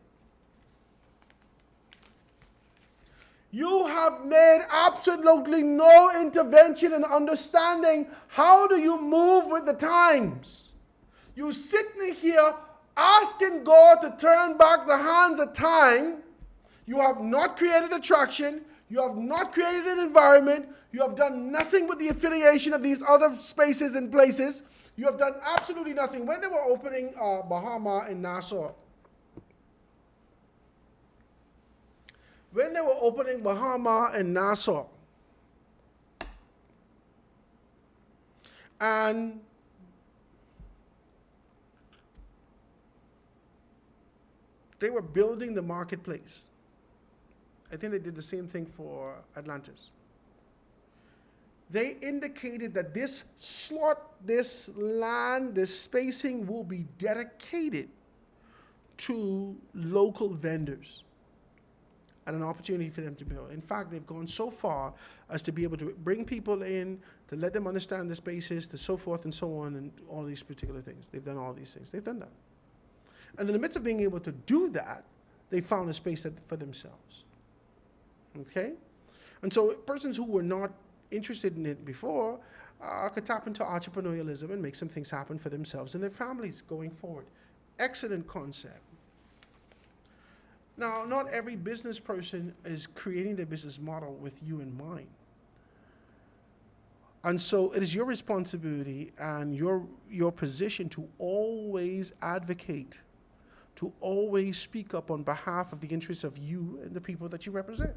you have made absolutely no intervention in understanding how do you move with the times. You sitting here asking God to turn back the hands of time. You have not created attraction. You have not created an environment. You have done nothing with the affiliation of these other spaces and places. You have done absolutely nothing. When they were opening Bahama in Nassau, and they were building the marketplace. I think they did the same thing for Atlantis. They indicated that this slot, this land, this spacing will be dedicated to local vendors and an opportunity for them to build. In fact, they've gone so far as to be able to bring people in, to let them understand the spaces, to so forth and so on, and all these particular things. They've done all these things. They've done that. And in the midst of being able to do that, they found a space for themselves. Okay? And so persons who were not interested in it before could tap into entrepreneurialism and make some things happen for themselves and their families going forward. Excellent concept. Now, not every business person is creating their business model with you in mind. And so it is your responsibility and your position to always advocate, to always speak up on behalf of the interests of you and the people that you represent.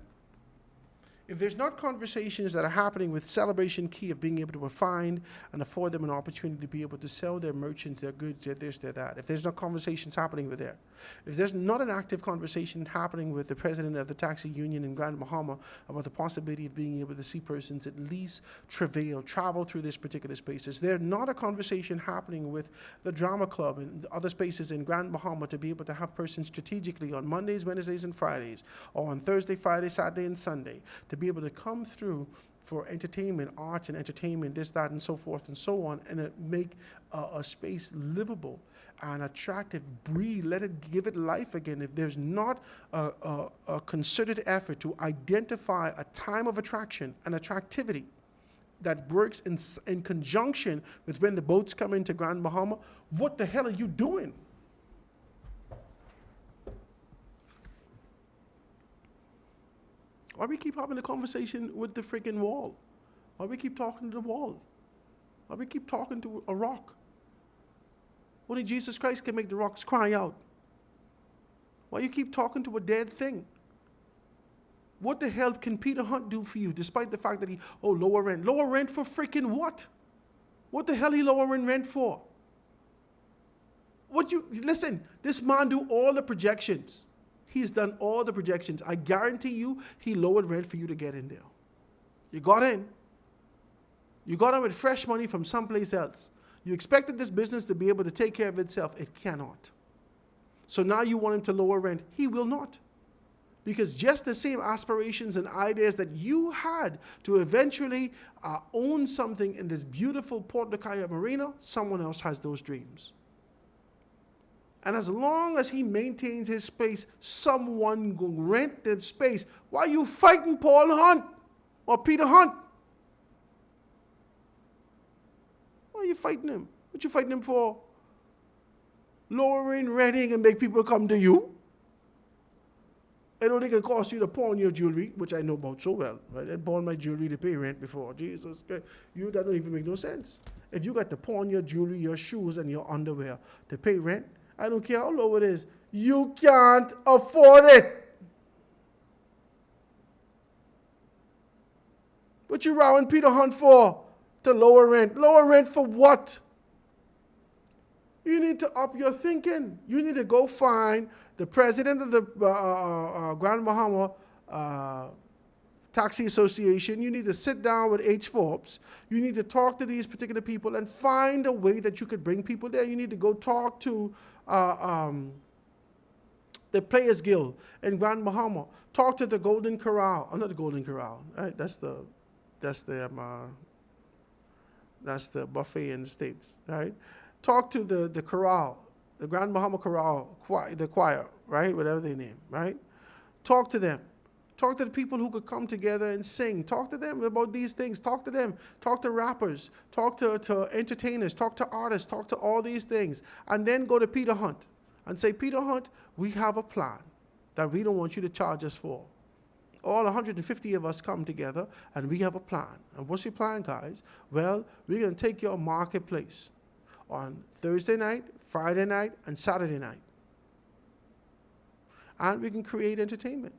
If there's not conversations that are happening with Celebration Key of being able to find and afford them an opportunity to be able to sell their merchants, their goods, their this, their that, if there's not conversations happening with there, if there's not an active conversation happening with the president of the taxi union in Grand Bahama about the possibility of being able to see persons at least travel through this particular spaces, there's not a conversation happening with the drama club and other spaces in Grand Bahama to be able to have persons strategically on Mondays, Wednesdays, and Fridays, or on Thursday, Friday, Saturday, and Sunday, to be able to come through for entertainment, arts and entertainment, this, that, and so forth and so on, and make a space livable and attractive, breathe, give it life again. If there's not a concerted effort to identify a time of attraction and attractivity that works in conjunction with when the boats come into Grand Bahama, what the hell are you doing? Why we keep having a conversation with the freaking wall? Why we keep talking to the wall? Why we keep talking to a rock? Only Jesus Christ can make the rocks cry out. Why you keep talking to a dead thing? What the hell can Peter Hunt do for you, despite the fact that lower rent? Lower rent for freaking what? What the hell he lowering rent for? Listen, this man do all the projections. He's done all the projections. I guarantee you, he lowered rent for you to get in there. You got in. You got in with fresh money from someplace else. You expected this business to be able to take care of itself. It cannot. So now you want him to lower rent. He will not. Because just the same aspirations and ideas that you had to eventually own something in this beautiful Port Lucaya Marina, someone else has those dreams. And as long as he maintains his space, someone will rent the space. Why are you fighting Paul Hunt or Peter Hunt? Why are you fighting him? What you fighting him for? Lowering renting and make people come to you? It only can cost you to pawn your jewelry, which I know about so well. Right? I pawned my jewelry to pay rent before. Jesus Christ. That don't even make no sense. If you got to pawn your jewelry, your shoes, and your underwear to pay rent, I don't care how low it is. You can't afford it. What you rowing Peter Hunt for? To lower rent. Lower rent for what? You need to up your thinking. You need to go find the president of the Grand Bahama Taxi Association. You need to sit down with H. Forbes. You need to talk to these particular people and find a way that you could bring people there. You need to go talk to the Players Guild in Grand Bahama. Talk to the Golden Corral. Not the Golden Corral. Right? That's the buffet in the States. Right? Talk to the Corral, the Grand Bahama Corral, the choir, right? Whatever they name, right? Talk to them. Talk to the people who could come together and sing. Talk to them about these things. Talk to them. Talk to rappers. Talk to entertainers. Talk to artists. Talk to all these things. And then go to Peter Hunt and say, Peter Hunt, we have a plan that we don't want you to charge us for. All 150 of us come together and we have a plan. And what's your plan, guys? Well, we're going to take your marketplace on Thursday night, Friday night, and Saturday night. And we can create entertainment.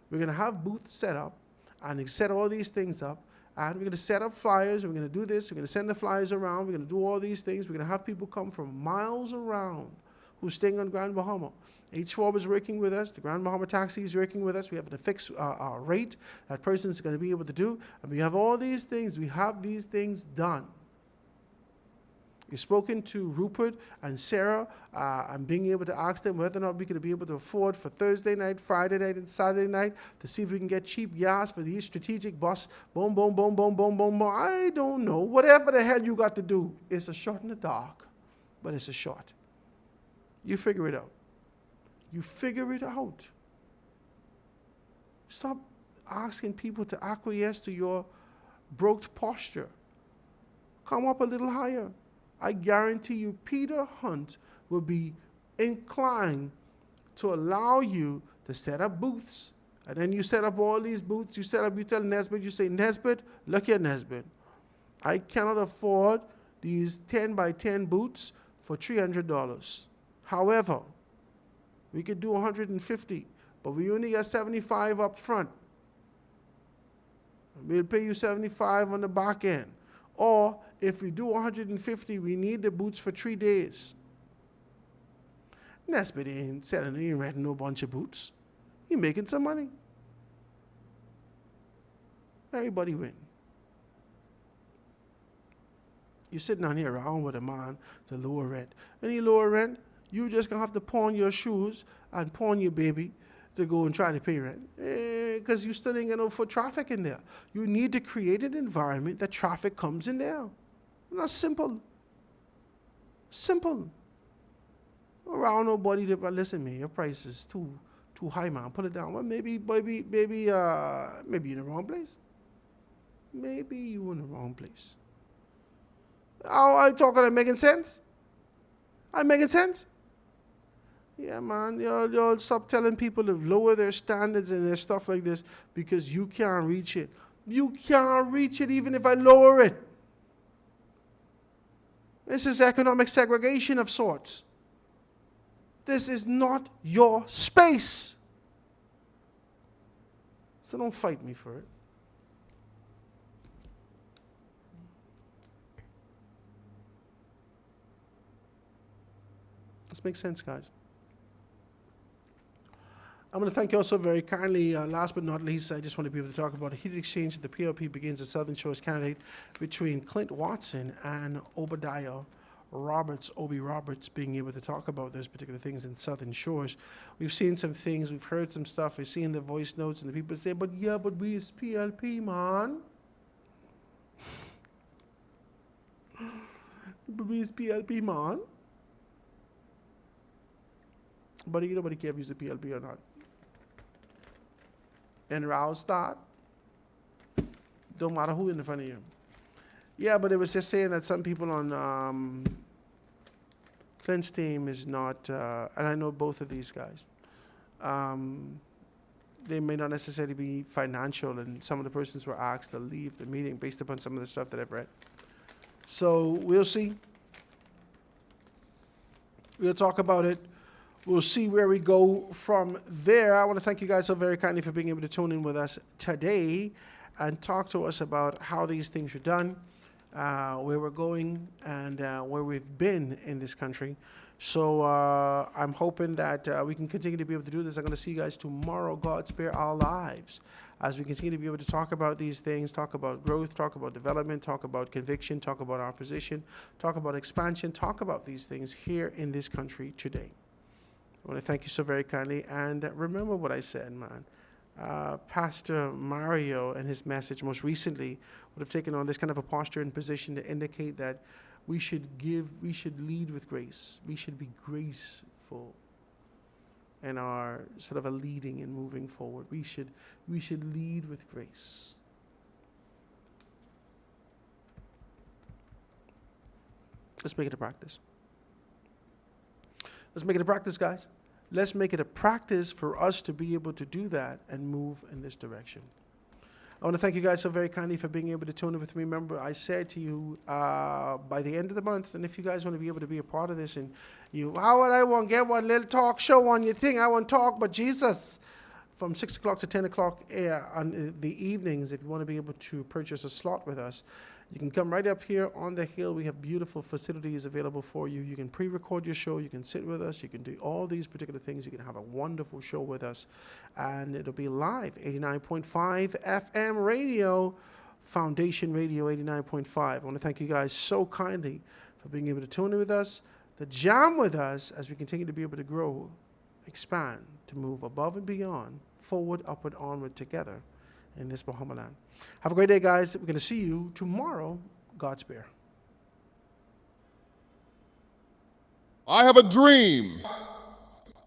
We're going to have booths set up and set all these things up. And we're going to set up flyers. We're going to do this. We're going to send the flyers around. We're going to do all these things. We're going to have people come from miles around who's staying on Grand Bahama. H4 is working with us. The Grand Bahama Taxi is working with us. We have a fixed rate that person's going to be able to do. And we have all these things. We have these things done. We've spoken to Rupert and Sarah and being able to ask them whether or not we could be able to afford for Thursday night, Friday night, and Saturday night to see if we can get cheap gas for these strategic bus. Boom, boom, boom, boom, boom, boom, boom. I don't know. Whatever the hell you got to do. It's a shot in the dark, but it's a shot. You figure it out. You figure it out. Stop asking people to acquiesce to your broke posture. Come up a little higher. I guarantee you Peter Hunt will be inclined to allow you to set up booths. And then you set up all these booths. You tell Nesbitt, you say, Nesbitt, look here, Nesbitt. I cannot afford these 10 by 10 booths for $300. However, we could do 150, but we only got 75 up front. We'll pay you 75 on the back end. Or if we do 150, we need the boots for 3 days. Nesbitt ain't selling, he ain't renting no bunch of boots. He making some money. Everybody win. You're sitting down here around with a man to lower rent. Any lower rent, you just gonna have to pawn your shoes and pawn your baby to go and try to pay rent. Because you still ain't got no foot traffic in there. You need to create an environment that traffic comes in there. And that's simple. Simple. Around nobody to, but listen, man, your price is too high, man. Put it down. Well, maybe you're in the wrong place. Maybe you in the wrong place. How I talking? I'm making sense? I'm making sense? Yeah, man. Y'all stop telling people to lower their standards and their stuff like this because you can't reach it. You can't reach it even if I lower it. This is economic segregation of sorts. This is not your space. So don't fight me for it. This makes sense, guys. I'm going to thank you also very kindly. Last but not least, I just want to be able to talk about a heated exchange that the PLP begins a Southern Shores candidate between Clint Watson and Obadiah Roberts, Obi Roberts, being able to talk about those particular things in Southern Shores. We've seen some things, we've heard some stuff, we've seen the voice notes, and the people say, but we is PLP, man. But we is PLP, man. But nobody care if he's a PLP or not. And rows start. Don't matter who in front of you. Yeah, but it was just saying that some people on Clint's team is not, and I know both of these guys, they may not necessarily be financial, and some of the persons were asked to leave the meeting based upon some of the stuff that I've read. So we'll see. We'll talk about it. We'll see where we go from there. I want to thank you guys so very kindly for being able to tune in with us today and talk to us about how these things are done, where we're going, and where we've been in this country. So I'm hoping that we can continue to be able to do this. I'm going to see you guys tomorrow. God spare our lives as we continue to be able to talk about these things, talk about growth, talk about development, talk about conviction, talk about our position, talk about expansion, talk about these things here in this country today. I want to thank you so very kindly. And remember what I said, man. Pastor Mario and his message most recently would have taken on this kind of a posture and position to indicate that we should lead with grace. We should be graceful in our sort of a leading and moving forward. We should lead with grace. Let's make it a practice. Let's make it a practice, guys. Let's make it a practice for us to be able to do that and move in this direction. I want to thank you guys so very kindly for being able to tune in with me. Remember, I said to you by the end of the month, and if you guys want to be able to be a part of this, and how would I want to get one little talk show on your thing? I want to talk, but Jesus, from 6 o'clock to 10 o'clock on the evenings, if you want to be able to purchase a slot with us, you can come right up here on the hill. We have beautiful facilities available for you. You can pre-record your show. You can sit with us. You can do all these particular things. You can have a wonderful show with us. And it'll be live, 89.5 FM radio, Foundation Radio 89.5. I want to thank you guys so kindly for being able to tune in with us, to jam with us as we continue to be able to grow, expand, to move above and beyond, forward, upward, onward together in this Bahama land. Have a great day, guys. We're going to see you tomorrow. God spare. I have a dream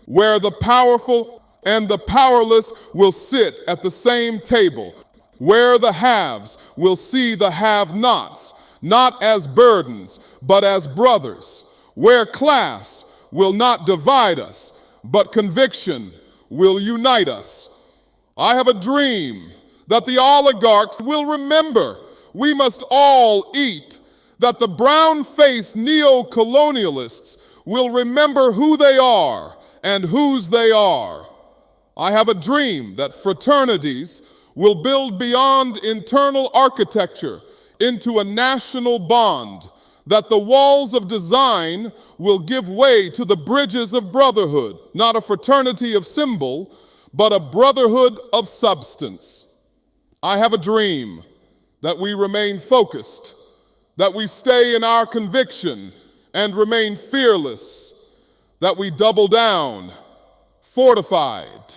where the powerful and the powerless will sit at the same table, where the haves will see the have-nots, not as burdens, but as brothers, where class will not divide us, but conviction will unite us. I have a dream that the oligarchs will remember we must all eat, that the brown-faced neo-colonialists will remember who they are and whose they are. I have a dream that fraternities will build beyond internal architecture into a national bond, that the walls of design will give way to the bridges of brotherhood, not a fraternity of symbol, but a brotherhood of substance. I have a dream that we remain focused, that we stay in our conviction and remain fearless, that we double down, fortified,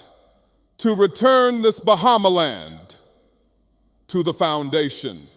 to return this Bahamaland to the foundation.